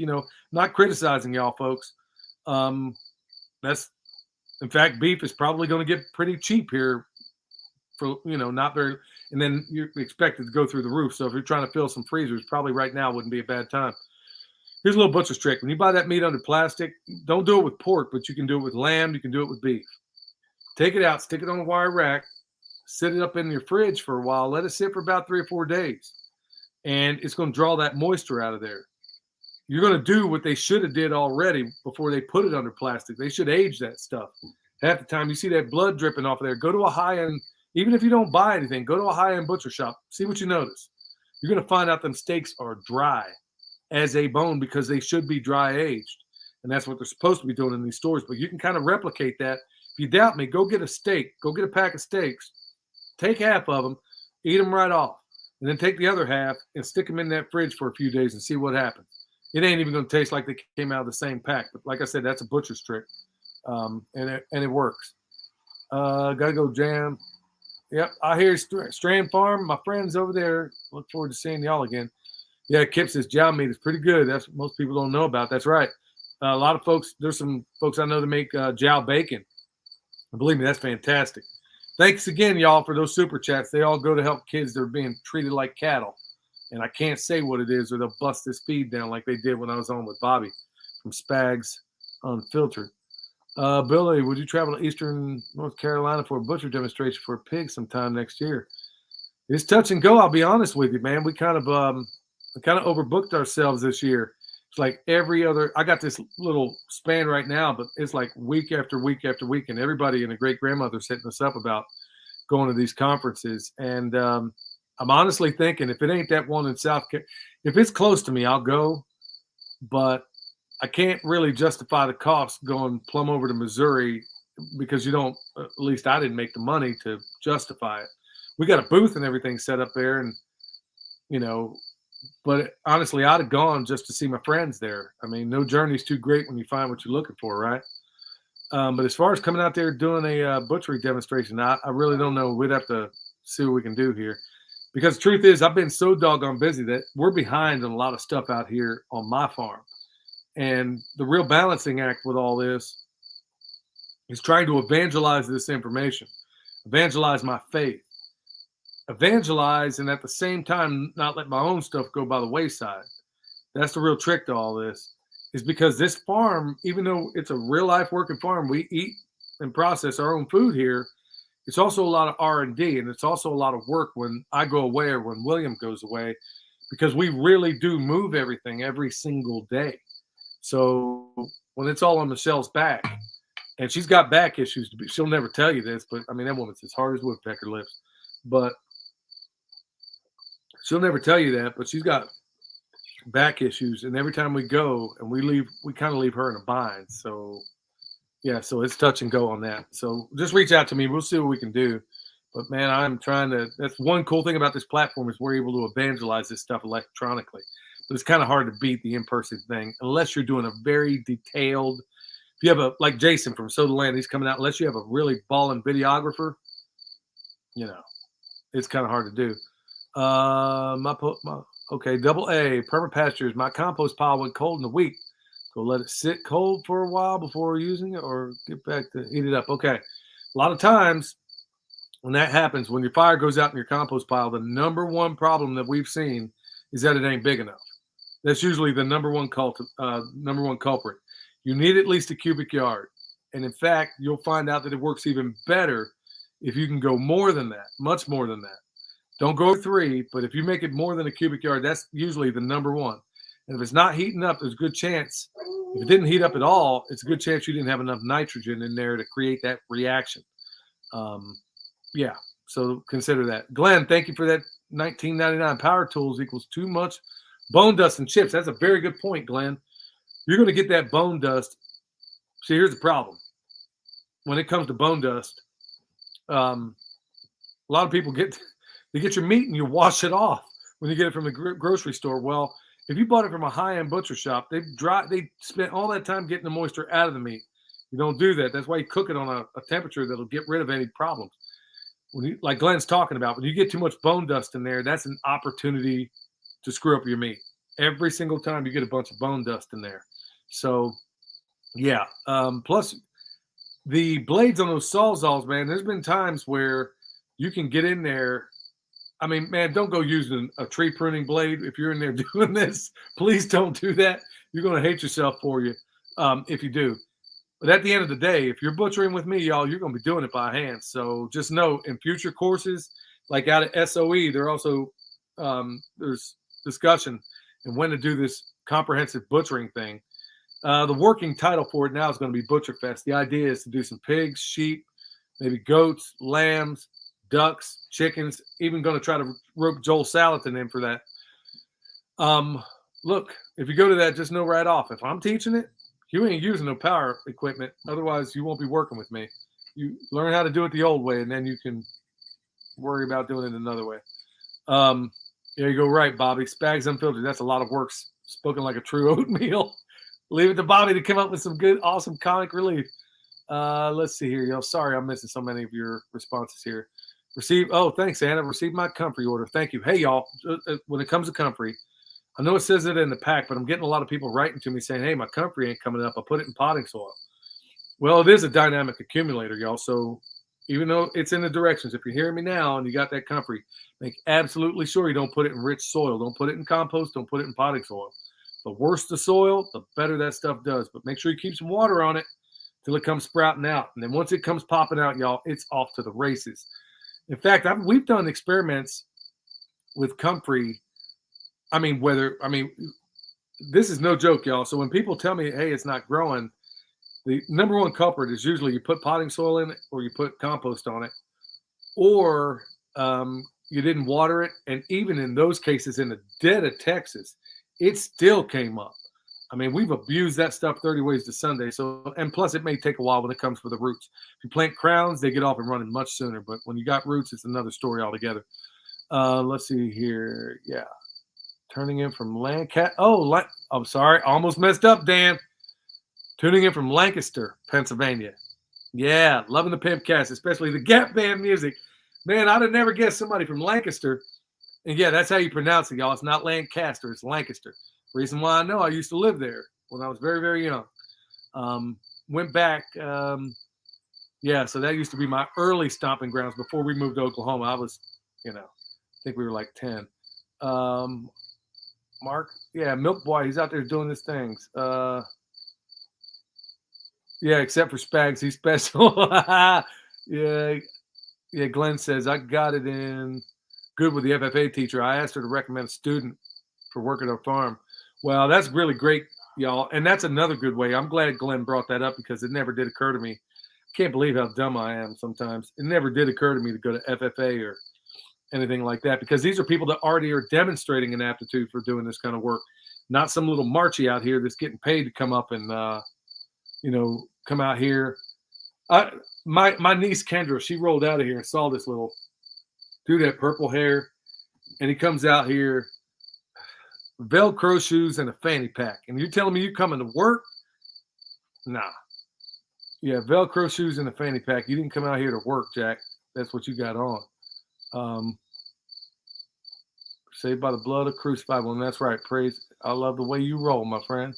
not criticizing y'all, folks. That's, in fact, beef is probably going to get pretty cheap here for, not very, and then you're expected to go through the roof. So if you're trying to fill some freezers, probably right now wouldn't be a bad time. Here's a little butcher's trick. When you buy that meat under plastic, don't do it with pork, but you can do it with lamb. You can do it with beef. Take it out, stick it on a wire rack, sit it up in your fridge for a while, let it sit for about 3 or 4 days. And it's going to draw that moisture out of there. You're going to do what they should have did already before they put it under plastic. They should age that stuff. Half the time you see that blood dripping off of there, go to a high-end, even if you don't buy anything, go to a high-end butcher shop. See what you notice. You're going to find out them steaks are dry as a bone because they should be dry aged. And that's what they're supposed to be doing in these stores. But you can kind of replicate that. If you doubt me, go get a steak. Go get a pack of steaks. Take half of them. Eat them right off. And then take the other half and stick them in that fridge for a few days and see what happens. It ain't even going to taste like they came out of the same pack. But like I said, that's a butcher's trick. And it works. Gotta go jam. Yep, I hear Strand Farm. My friends over there. Look forward to seeing y'all again. Yeah, Kip says jowl meat is pretty good. That's what most people don't know about. That's right. A lot of folks, there's some folks I know that make jowl bacon. And believe me, that's fantastic. Thanks again, y'all, for those super chats. They all go to help kids that are being treated like cattle. And I can't say what it is or they'll bust this feed down like they did when I was on with Bobby from Spags Unfiltered. Billy, would you travel to Eastern North Carolina for a butcher demonstration for a pig sometime next year? It's touch and go. I'll be honest with you, man. We kind of overbooked ourselves this year. It's like every other. I got this little span right now, but it's like week after week after week, and everybody and a great grandmother's hitting us up about going to these conferences. And I'm honestly thinking if it ain't that one in South Carolina, if it's close to me, I'll go. But I can't really justify the cost going plumb over to Missouri because you don't. At least I didn't make the money to justify it. We got a booth and everything set up there, and but honestly, I'd have gone just to see my friends there. I mean, no journey's too great when you find what you're looking for, right? But as far as coming out there doing a butchery demonstration, I really don't know. We'd have to see what we can do here. Because the truth is, I've been so doggone busy that we're behind on a lot of stuff out here on my farm. And the real balancing act with all this is trying to evangelize this information, evangelize my faith, evangelize, and at the same time, not let my own stuff go by the wayside. That's the real trick to all this, is because this farm, even though it's a real life working farm, we eat and process our own food here. It's also a lot of R&D, and it's also a lot of work when I go away or when William goes away, because we really do move everything every single day. So when it's all on Michelle's back, and she's got back issues. She'll never tell you this, but I mean that woman's as hard as woodpecker lips. But she'll never tell you that. But she's got back issues, and every time we go and we leave, we kind of leave her in a bind. So yeah, so it's touch and go on that. So just reach out to me. We'll see what we can do. But man, I'm trying to. That's one cool thing about this platform is we're able to evangelize this stuff electronically. But it's kind of hard to beat the in-person thing unless you're doing a very detailed. If you have a like Jason from Soda Land, he's coming out. Unless you have a really balling videographer, you know, it's kind of hard to do. My okay, double A perma pastures. My compost pile went cold in a week. So let it sit cold for a while before using it, or get back to heat it up. Okay, a lot of times when that happens, when your fire goes out in your compost pile, the number one problem that we've seen is that it ain't big enough. That's usually the number one culprit. You need at least a cubic yard, and in fact, you'll find out that it works even better if you can go more than that, much more than that. Don't go 3, but if you make it more than a cubic yard, that's usually the number one. And if it's not heating up, there's a good chance. If it didn't heat up at all, it's a good chance you didn't have enough nitrogen in there to create that reaction. Um, yeah, so consider that. Glenn, thank you for that. 1999 power tools equals too much bone dust and chips. That's a very good point, Glenn. You're going to get that bone dust. See, here's the problem. When it comes to bone dust, a lot of people get your meat and you wash it off when you get it from the grocery store. Well, if you bought it from a high-end butcher shop, they spent all that time getting the moisture out of the meat. You don't do that. That's why you cook it on a temperature that'll get rid of any problems. When you, like Glenn's talking about, when you get too much bone dust in there, that's an opportunity to screw up your meat. Every single time you get a bunch of bone dust in there. So, yeah. Plus, the blades on those Sawzalls, man, there's been times where you can get in there. I mean, man, don't go using a tree pruning blade if you're in there doing this. Please don't do that. You're going to hate yourself for you if you do. But at the end of the day, if you're butchering with me, y'all, you're going to be doing it by hand. So just know in future courses, like out at SOE, there also there's discussion and when to do this comprehensive butchering thing. The working title for it now is going to be Butcher Fest. The idea is to do some pigs, sheep, maybe goats, lambs, ducks, chickens. Even going to try to rope Joel Salatin in for that. Look, if you go to that, just know right off, if I'm teaching it, you ain't using no power equipment. Otherwise, you won't be working with me. You learn how to do it the old way, and then you can worry about doing it another way. There you go, right, Bobby. Spags Unfiltered. That's a lot of work. Spoken like a true oatmeal. Leave it to Bobby to come up with some good, awesome comic relief. Let's see here, y'all. Sorry, I'm missing so many of your responses here. Thanks, Anna. Received my comfrey order. Thank you. Hey, y'all. When it comes to comfrey, I know it says it in the pack, but I'm getting a lot of people writing to me saying, hey, my comfrey ain't coming up. I put it in potting soil. Well, it is a dynamic accumulator, y'all. So even though it's in the directions, if you're hearing me now and you got that comfrey, make absolutely sure you don't put it in rich soil. Don't put it in compost. Don't put it in potting soil. The worse the soil, the better that stuff does. But make sure you keep some water on it till it comes sprouting out. And then once it comes popping out, y'all, it's off to the races. In fact, we've done experiments with comfrey. This is no joke, y'all. So when people tell me, hey, it's not growing, the number one culprit is usually you put potting soil in it or you put compost on it, or you didn't water it. And even in those cases, in the dead of Texas, it still came up. I mean, we've abused that stuff 30 ways to Sunday. So, and plus it may take a while when it comes for the roots. If you plant crowns, they get off and running much sooner. But when you got roots, it's another story altogether. Let's see here. Yeah. Turning in from Lancaster. I'm sorry. Almost messed up, Dan. Tuning in from Lancaster, Pennsylvania. Yeah. Loving the Pimpcast, especially the Gap Band music. Man, I'd have never guessed somebody from Lancaster. And yeah, that's how you pronounce it, y'all. It's not Lancaster. It's Lancaster. Reason why I know, I used to live there when I was very, very young. Went back. So that used to be my early stomping grounds before we moved to Oklahoma. I was, I think we were like 10. Mark, yeah, Milk Boy, he's out there doing his things. Except for Spags, he's special. Yeah, Glenn says, I got it in good with the FFA teacher. I asked her to recommend a student for work at our farm. Well, that's really great. y'all. And that's another good way. I'm glad Glenn brought that up because it never did occur to me. Can't believe how dumb I am sometimes. It never did occur to me to go to FFA or anything like that because these are people that already are demonstrating an aptitude for doing this kind of work, not some little Marchie out here that's getting paid to come up and come out here. My niece Kendra, she rolled out of here and saw this little dude had purple hair, and he comes out here, Velcro shoes and a fanny pack, and you're telling me you coming to work? Nah. Yeah, Velcro shoes and a fanny pack. You didn't come out here to work, Jack. That's what you got on. Saved by the blood of crucified one. That's right. Praise. I love the way you roll, my friend.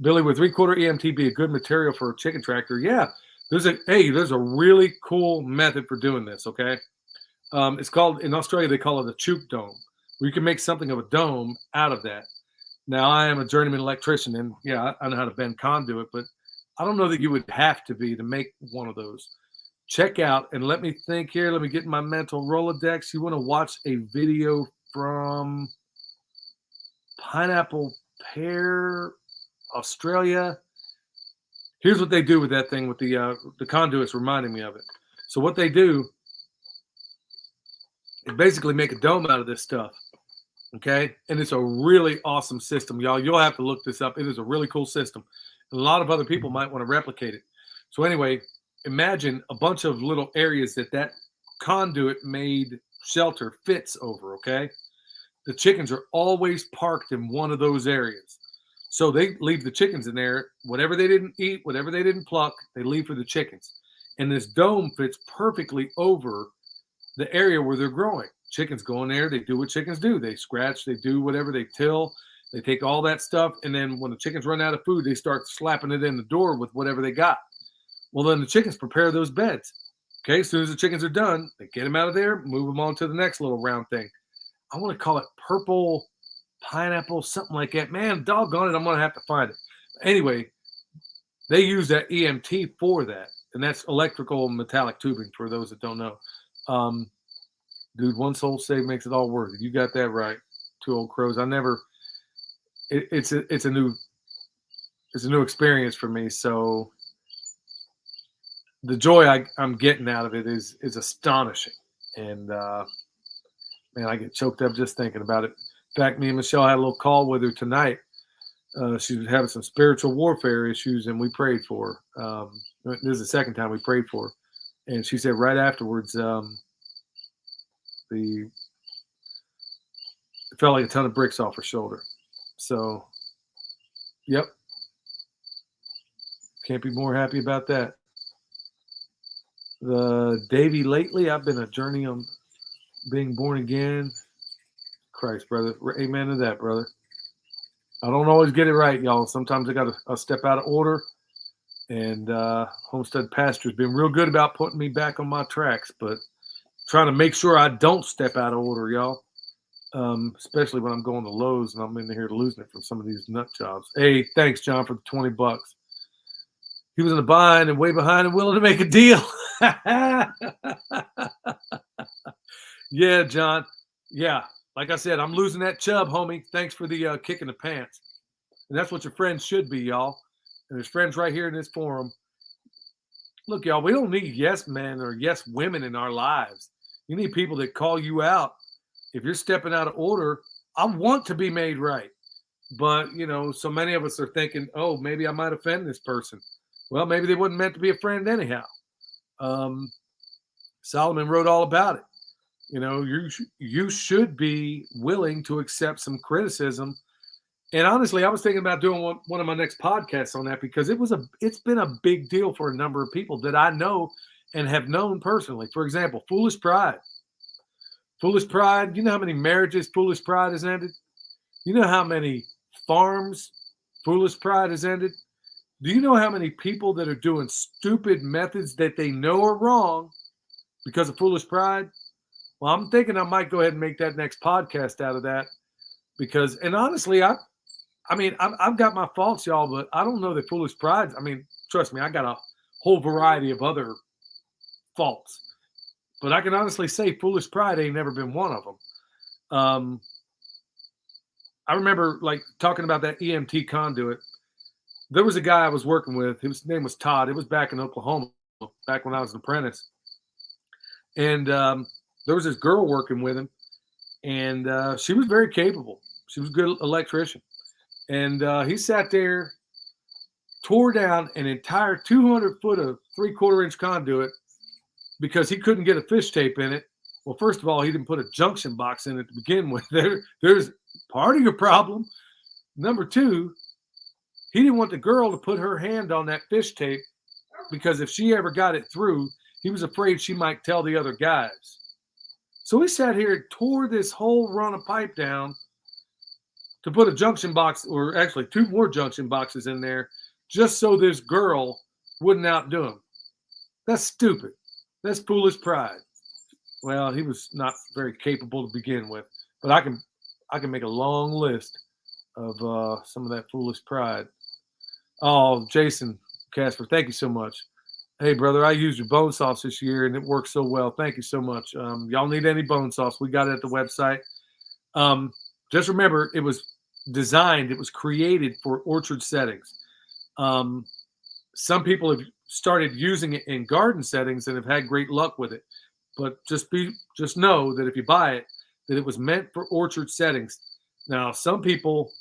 Billy, with 3/4 EMT be a good material for a chicken tractor? Yeah. There's a really cool method for doing this. Okay. It's called, in Australia, they call it a chook dome, where you can make something of a dome out of that. Now, I am a journeyman electrician, and yeah, I know how to bend conduit, but I don't know that you would have to be to make one of those. Check out, and let me think here. Let me get my mental Rolodex. You want to watch a video from Pineapple Pear, Australia. Here's what they do with that thing with the conduits reminding me of it. So what they do is basically make a dome out of this stuff. Okay. And it's a really awesome system, y'all. You'll have to look this up. It is a really cool system. And a lot of other people might want to replicate it. So anyway, imagine a bunch of little areas that conduit made shelter fits over. Okay. The chickens are always parked in one of those areas. So they leave the chickens in there. Whatever they didn't eat, whatever they didn't pluck, they leave for the chickens. And this dome fits perfectly over the area where they're growing. Chickens go in there, they do what chickens do. They scratch, they do whatever, they till, they take all that stuff. And then when the chickens run out of food, they start slapping it in the door with whatever they got. Well, then the chickens prepare those beds. Okay, as soon as the chickens are done, they get them out of there, move them on to the next little round thing. I want to call it purple pineapple, something like that. Man, doggone it, I'm going to have to find it. Anyway, they use that EMT for that. And that's electrical metallic tubing for those that don't know. Dude, one soul save makes it all worth it. You got that right. Two old crows. It's a new experience for me. So the joy I'm getting out of it is astonishing. And man, I get choked up just thinking about it. In fact, me and Michelle had a little call with her tonight. She was having some spiritual warfare issues, and we prayed for her. This is the second time we prayed for her. And she said right afterwards, it felt like a ton of bricks off her shoulder. So, yep. Can't be more happy about that. The Davy lately, I've been a journey on being born again. Christ, brother. Amen to that, brother. I don't always get it right, y'all. Sometimes I got to step out of order. And Homestead Pastor's been real good about putting me back on my tracks, but trying to make sure I don't step out of order, y'all. Especially when I'm going to Lowe's and I'm in here losing it from some of these nut jobs. Hey, thanks, John, for the $20. He was in a bind and way behind and willing to make a deal. Yeah, John. Yeah, like I said, I'm losing that chub, homie. Thanks for the kick in the pants. And that's what your friends should be, y'all. And there's friends right here in this forum. Look, y'all, we don't need yes men or yes women in our lives. You need people that call you out. If you're stepping out of order, I want to be made right. But, so many of us are thinking, oh, maybe I might offend this person. Well, maybe they wasn't meant to be a friend anyhow. Solomon wrote all about it. You should be willing to accept some criticism. And honestly, I was thinking about doing one of my next podcasts on that because it's been a big deal for a number of people that I know and have known personally. For example, foolish pride. Foolish pride. You know how many marriages foolish pride has ended? You know how many farms foolish pride has ended? Do you know how many people that are doing stupid methods that they know are wrong because of foolish pride? Well, I'm thinking I might go ahead and make that next podcast out of that because, and honestly, I've got my faults, y'all, but I don't know that foolish pride. I mean, trust me, I got a whole variety of other faults, but I can honestly say foolish pride ain't never been one of them. I remember like talking about that EMT conduit. there was a guy I was working with. His name was Todd. It was back in Oklahoma, back when I was an apprentice. And there was this girl working with him, and she was very capable. She was a good electrician. And he sat there, tore down an entire 200 foot of 3/4 inch conduit because he couldn't get a fish tape in it. Well, first of all, he didn't put a junction box in it to begin with. There's part of your problem. Number two, he didn't want the girl to put her hand on that fish tape because if she ever got it through, he was afraid she might tell the other guys. So he sat here and tore this whole run of pipe down to put a junction box, or actually 2 more junction boxes in there, just so this girl wouldn't outdo him. That's stupid. That's foolish pride. Well, he was not very capable to begin with, but I can make a long list of some of that foolish pride. Oh, Jason Casper, thank you so much. Hey, brother, I used your bone sauce this year, and it worked so well. Thank you so much. Y'all need any bone sauce? We got it at the website. Just remember, it was created for orchard settings. Some people have started using it in garden settings and have had great luck with it. But just know that if you buy it, that it was meant for orchard settings. Now, some people,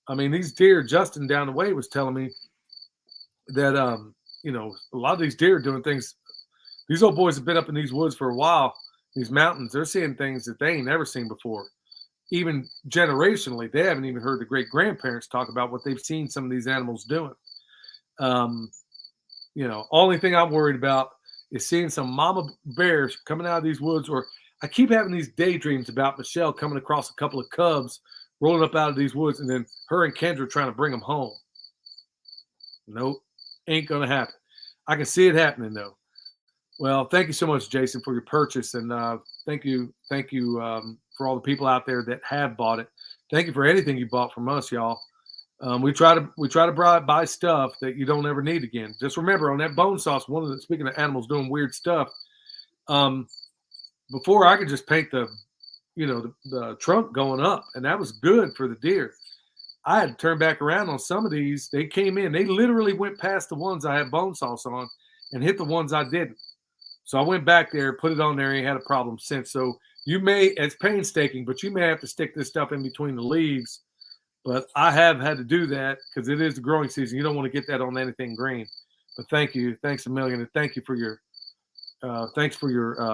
I mean, these deer, Justin down the way was telling me that, a lot of these deer are doing things. These old boys have been up in these woods for a while, these mountains. They're seeing things that they ain't never seen before. Even generationally, they haven't even heard the great grandparents talk about what they've seen some of these animals doing. Only thing I'm worried about is seeing some mama bears coming out of these woods, or I keep having these daydreams about Michelle coming across a couple of cubs rolling up out of these woods, and then her and Kendra trying to bring them home. Nope, ain't gonna happen. I can see it happening though. Well, thank you so much, Jason, for your purchase, and thank you for all the people out there that have bought it. Thank you for anything you bought from us, y'all. We try to buy stuff that you don't ever need again. Just remember, on that bone sauce, speaking of animals doing weird stuff, before I could just paint the trunk going up, and that was good for the deer. I had to turn back around on some of these. They came in, they literally went past the ones I had bone sauce on and hit the ones I didn't. So I went back there, put it on there, and had a problem since. So it's painstaking, but you may have to stick this stuff in between the leaves. But I have had to do that because it is the growing season. You don't want to get that on anything green. But thank you. Thanks a million. And thank you for your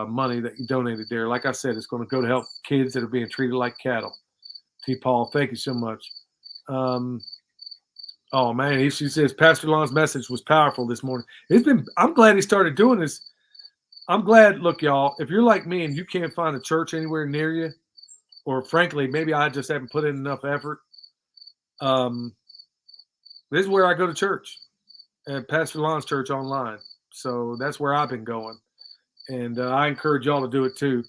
money that you donated there. Like I said, it's going to go to help kids that are being treated like cattle. T. Paul, thank you so much. Oh man, she says Pastor Lon's message was powerful this morning. I'm glad he started doing this. I'm glad. Look, y'all, if you're like me and you can't find a church anywhere near you, or frankly, maybe I just haven't put in enough effort. This is where I go to church, at Pastor Lon's church online. So that's where I've been going. And I encourage y'all to do it too.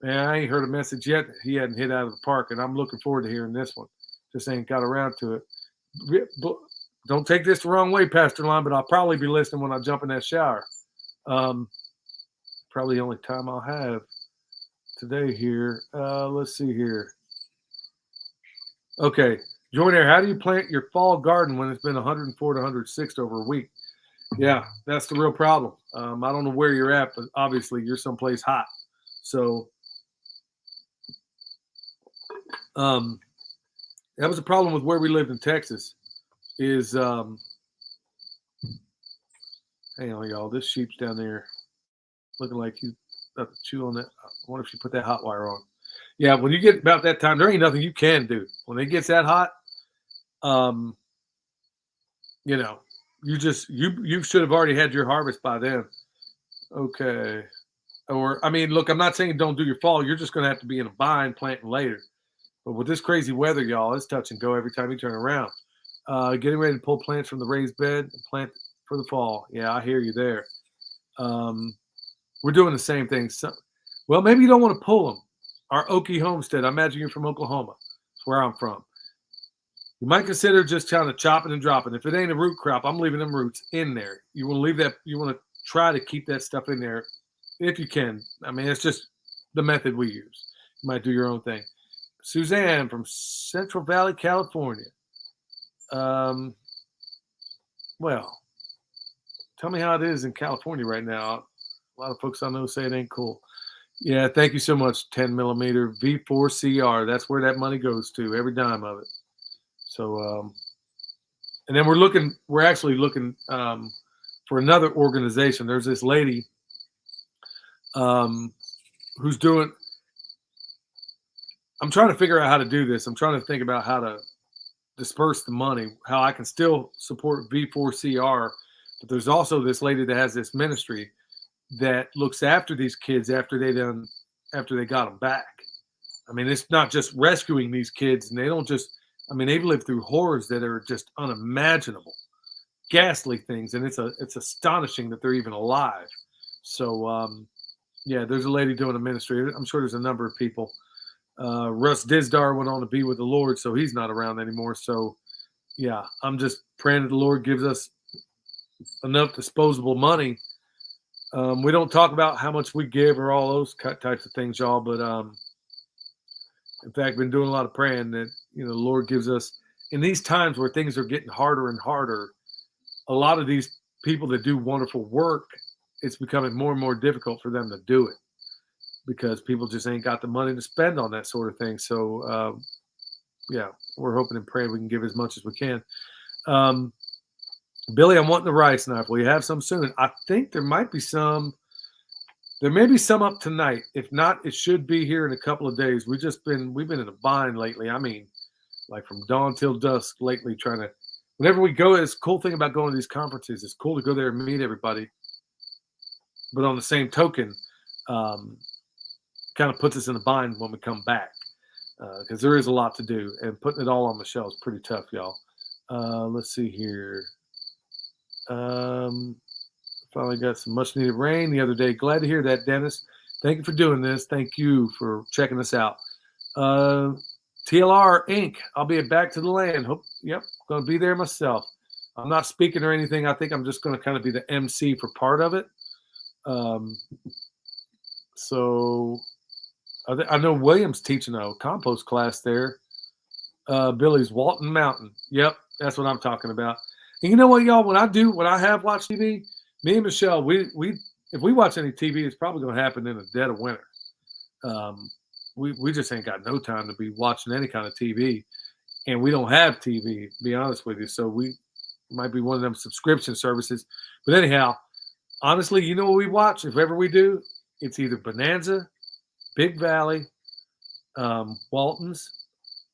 Man, I ain't heard a message yet that he hadn't hit out of the park, and I'm looking forward to hearing this one. Just ain't got around to it. Don't take this the wrong way, Pastor Lon, but I'll probably be listening when I jump in that shower. Probably the only time I'll have today here. Let's see here. Okay. Join there. How do you plant your fall garden when it's been 104 to 106 over a week? Yeah, that's the real problem. I don't know where you're at, but obviously you're someplace hot. So that was a problem with where we lived in Texas. Is hang on, y'all. This sheep's down there looking like he's about to chew on that. I wonder if she put that hot wire on. Yeah, when you get about that time, there ain't nothing you can do. When it gets that hot, you should have already had your harvest by then. Okay. Or, I mean, look, I'm not saying don't do your fall. You're just going to have to be in a bind planting later. But with this crazy weather, y'all, it's touch and go every time you turn around. Getting ready to pull plants from the raised bed and plant for the fall. Yeah, I hear you there. We're doing the same thing. Well, maybe you don't want to pull them. Our Okie Homestead, I imagine you're from Oklahoma. That's where I'm from. You might consider just kind of chopping and dropping. If it ain't a root crop, I'm leaving them roots in there. You want to leave that. You want to try to keep that stuff in there if you can. I mean, it's just the method we use. You might do your own thing. Suzanne from Central Valley, California. Well, tell me how it is in California right now. A lot of folks I know say it ain't cool. Yeah, thank you so much, 10 millimeter V4CR. That's where that money goes to, every dime of it. So, and then we're actually looking for another organization. There's this lady um, who's doing, I'm trying to figure out how to do this. I'm trying to think about how to disperse the money, how I can still support V4CR. But there's also this lady that has this ministry that looks after these kids after they got them back. I mean, it's not just rescuing these kids, and they don't just. I mean, they've lived through horrors that are just unimaginable, ghastly things, and it's astonishing that they're even alive. So, yeah, there's a lady doing a ministry. I'm sure there's a number of people. Russ Dizdar went on to be with the Lord, so he's not around anymore. So, yeah, I'm just praying that the Lord gives us enough disposable money. We don't talk about how much we give or all those types of things, y'all. But in fact, been doing a lot of praying that the Lord gives us in these times where things are getting harder and harder. A lot of these people that do wonderful work, it's becoming more and more difficult for them to do it because people just ain't got the money to spend on that sort of thing. So, yeah, we're hoping and praying we can give as much as we can. Billy, I'm wanting the rice knife. Will you have some soon? I think there might be some. There may be some up tonight. If not, it should be here in a couple of days. We've been in a bind lately. I mean, like from dawn till dusk lately, trying to. Whenever we go, it's a cool thing about going to these conferences. It's cool to go there and meet everybody. But on the same token, kind of puts us in a bind when we come back because there is a lot to do, and putting it all on the shelf is pretty tough, y'all. Let's see here. Finally got some much needed rain the other day. Glad to hear that, Dennis. Thank you for doing this. Thank you for checking us out. TLR Inc. I'll be back to the land. Yep, going to be there myself. I'm not speaking or anything. I think I'm just going to kind of be the MC for part of it. So I know William's teaching a compost class there. Billy's Walton Mountain. Yep, that's what I'm talking about. And you know what, y'all? When I have watched TV, me and Michelle, we if we watch any TV, it's probably going to happen in the dead of winter. We just ain't got no time to be watching any kind of TV, and we don't have TV, to be honest with you. So we might be one of them subscription services. But anyhow, honestly, you know what we watch? If ever we do, it's either Bonanza, Big Valley, Walton's.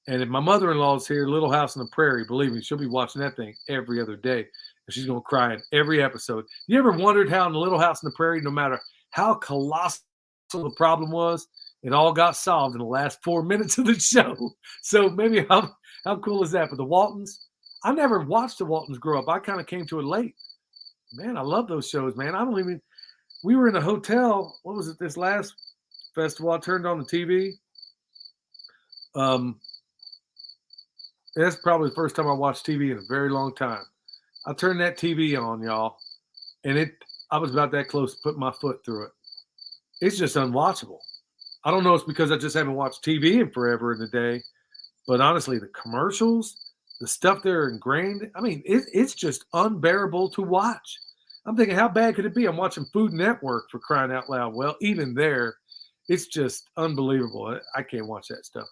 And if my mother-in-law's here, Little House on the Prairie, believe me, she'll be watching that thing every other day. And she's going to cry in every episode. You ever wondered how in the Little House on the Prairie, no matter how colossal the problem was, it all got solved in the last 4 minutes of the show. So maybe how cool is that? But the Waltons, I never watched the Waltons grow up. I kind of came to it late. Man, I love those shows, man. We were in a hotel. What was it, this last festival? I turned on the TV. That's probably the first time I watched TV in a very long time. I turned that TV on, y'all, and I was about that close to putting my foot through it. It's just unwatchable. I don't know if it's because I just haven't watched TV in forever in the day, but honestly, the commercials, the stuff they're ingrained, I mean, it's just unbearable to watch. I'm thinking, how bad could it be? I'm watching Food Network, for crying out loud. Well, even there, it's just unbelievable. I can't watch that stuff.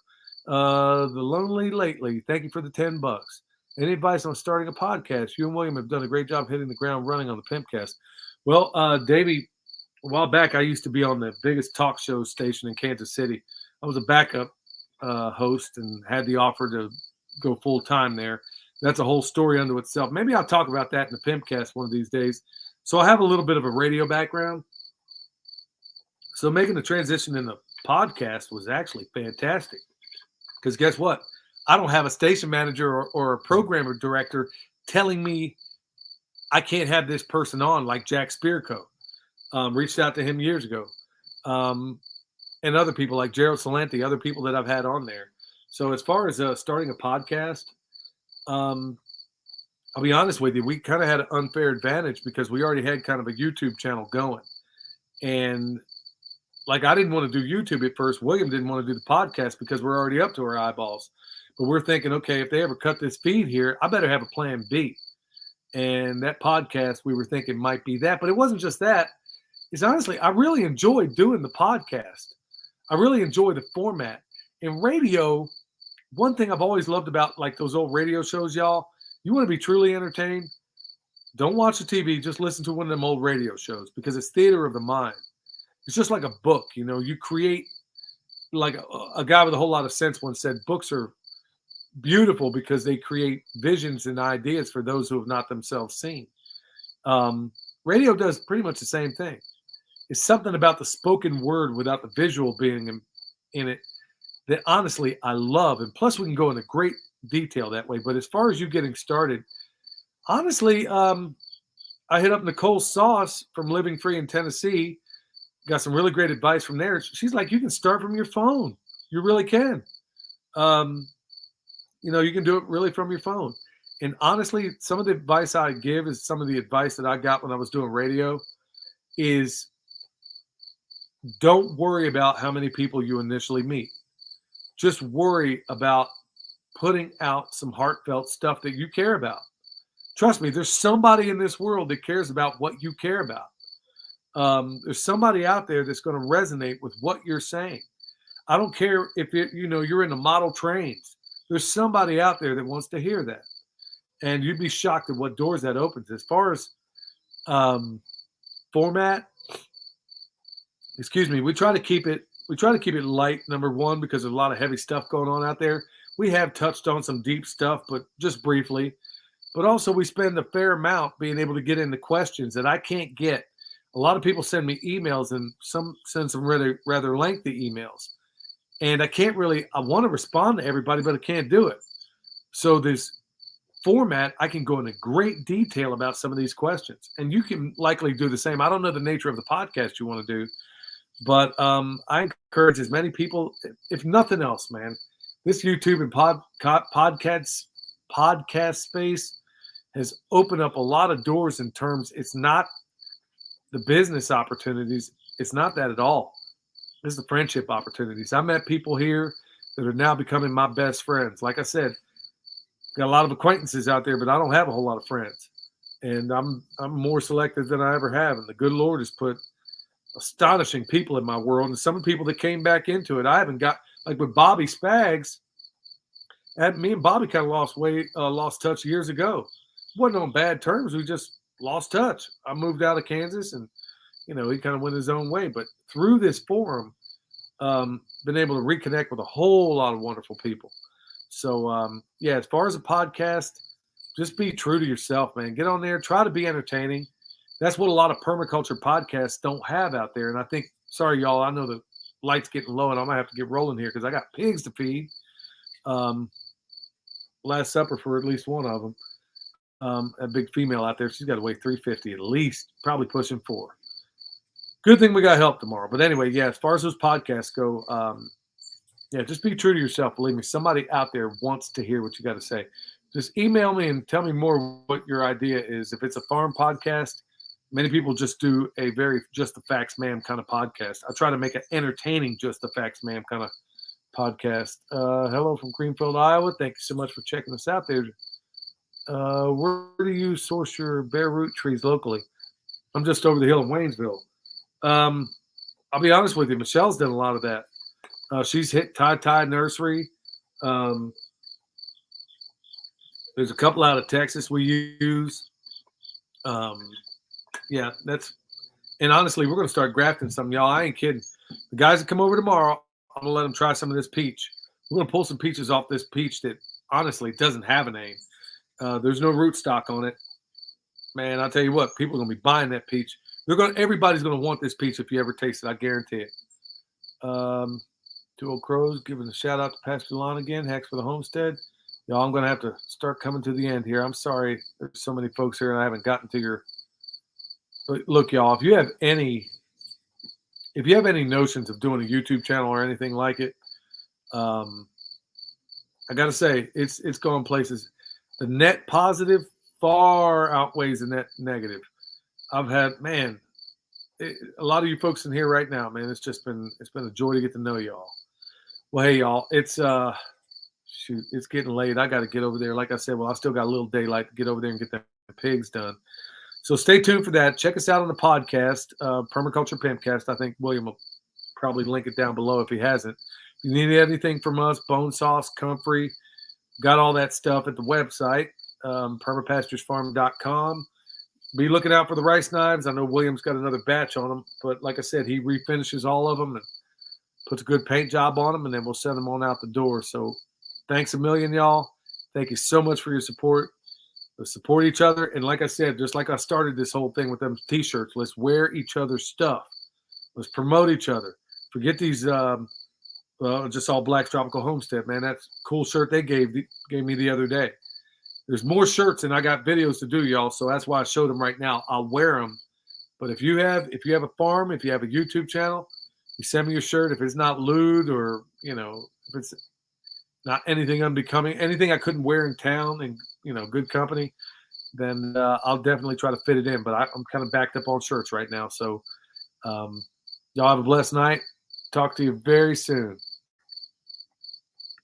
The Lonely Lately, thank you for the $10. Any advice on starting a podcast? You and William have done a great job hitting the ground running on the Pimpcast. Well, Davey, a while back, I used to be on the biggest talk show station in Kansas City. I was a backup host and had the offer to go full time there. That's a whole story unto itself. Maybe I'll talk about that in the Pimpcast one of these days. So I have a little bit of a radio background. So making the transition in the podcast was actually fantastic. Because guess what? I don't have a station manager or a programmer director telling me I can't have this person on like Jack Spirko. Reached out to him years ago. And other people like Gerald Salenti, other people that I've had on there. So as far as starting a podcast, I'll be honest with you, we kind of had an unfair advantage because we already had kind of a YouTube channel going. And like, I didn't want to do YouTube at first. William didn't want to do the podcast because we're already up to our eyeballs. But we're thinking, okay, if they ever cut this feed here, I better have a plan B. And that podcast we were thinking might be that, but it wasn't just that. It's honestly, I really enjoyed doing the podcast. I really enjoy the format. In radio, one thing I've always loved about like those old radio shows, y'all, you want to be truly entertained, don't watch the TV, just listen to one of them old radio shows because it's theater of the mind. It's just like a book, you know, you create like a guy with a whole lot of sense once said books are beautiful because they create visions and ideas for those who have not themselves seen. Um, Radio does pretty much the same thing. It's something about the spoken word without the visual being in it that honestly I love. And plus, we can go into great detail that way. But as far as you getting started, honestly, I hit up Nicole Sauce from Living Free in Tennessee. Got some really great advice from there. She's like, you can start from your phone. You really can. Um, you know, you can do it really from your phone. And honestly, some of the advice I give is some of the advice that I got when I was doing radio is don't worry about how many people you initially meet. Just worry about putting out some heartfelt stuff that you care about. Trust me, there's somebody in this world that cares about what you care about. There's somebody out there that's going to resonate with what you're saying. I don't care if you're in the model trains. There's somebody out there that wants to hear that, and you'd be shocked at what doors that opens. As far as um, format, excuse me, we try to keep it light. Number one, because there's a lot of heavy stuff going on out there. We have touched on some deep stuff, but just briefly. But also, we spend a fair amount being able to get into questions that I can't get. A lot of people send me emails, and some send some rather lengthy emails, and I want to respond to everybody, but I can't do it. So this format, I can go into great detail about some of these questions, and you can likely do the same. I don't know the nature of the podcast you want to do, but I encourage as many people, if nothing else, man, this YouTube and podcast space has opened up a lot of doors in terms. It's not the business opportunities. It's not that at all. This is the friendship opportunities. I met people here that are now becoming my best friends. Like I said, got a lot of acquaintances out there, but I don't have a whole lot of friends. And I'm more selective than I ever have. And the good Lord has put astonishing people in my world. And some of the people that came back into it, I haven't got, like with Bobby Spags, me and Bobby kind of lost touch years ago. Wasn't on bad terms. We just lost touch. I moved out of Kansas, and he kind of went his own way. But through this forum, been able to reconnect with a whole lot of wonderful people. So yeah, as far as a podcast, just be true to yourself, man. Get on there, try to be entertaining. That's what a lot of permaculture podcasts don't have out there. And I think, sorry, y'all, I know the light's getting low, and I'm gonna have to get rolling here because I got pigs to feed. Last supper for at least one of them. A big female out there, she's got to weigh 350 at least, probably pushing 4. Good thing we got help tomorrow. But anyway, yeah, as far as those podcasts go, yeah, just be true to yourself. Believe me, somebody out there wants to hear what you got to say. Just email me and tell me more what your idea is. If it's a farm podcast, many people just do a very just the facts ma'am kind of podcast. I try to make it entertaining just the facts ma'am kind of podcast. Hello from Greenfield, Iowa. Thank you so much for checking us out there. Where do you source your bare root trees locally? I'm just over the hill in Waynesville. I'll be honest with you, Michelle's done a lot of that. She's hit Tie Nursery. There's a couple out of Texas we use. Yeah, and honestly, we're going to start grafting some, y'all. I ain't kidding. The guys that come over tomorrow, I'm going to let them try some of this peach. We're going to pull some peaches off this peach that honestly doesn't have a name. There's no rootstock on it. Man, I'll tell you what, people are going to be buying that peach. Everybody's going to want this peach if you ever taste it. I guarantee it. Two Old Crows giving a shout out to Pastor Lon again. Hacks for the Homestead. Y'all, I'm going to have to start coming to the end here. I'm sorry there's so many folks here and I haven't gotten to your. But look, y'all, if you have any notions of doing a YouTube channel or anything like it, I got to say it's going places. The net positive far outweighs the net negative. I've had, man, a lot of you folks in here right now, man. It's been a joy to get to know y'all. Well, hey, y'all, it's getting late. I got to get over there. Like I said, well, I still got a little daylight to get over there and get them pigs done. So stay tuned for that. Check us out on the podcast, Permaculture Pimpcast. I think William will probably link it down below if he hasn't. If you need anything from us, bone sauce, comfrey, got all that stuff at the website, permapasturesfarm.com. Be looking out for the rice knives. I know William's got another batch on them, but like I said, he refinishes all of them and puts a good paint job on them, and then we'll send them on out the door. So thanks a million, y'all. Thank you so much for your support. Let's support each other. And like I said, just like I started this whole thing with them t-shirts, let's wear each other's stuff. Let's promote each other. Forget these just all blacks tropical homestead, man. That's a cool shirt they gave me the other day. There's more shirts and I got videos to do, y'all. So that's why I showed them right now. I'll wear them. But if you have a farm, if you have a YouTube channel, you send me your shirt. If it's not lewd or, if it's not anything unbecoming, anything I couldn't wear in town and, good company, then I'll definitely try to fit it in. But I'm kind of backed up on shirts right now. So y'all have a blessed night. Talk to you very soon.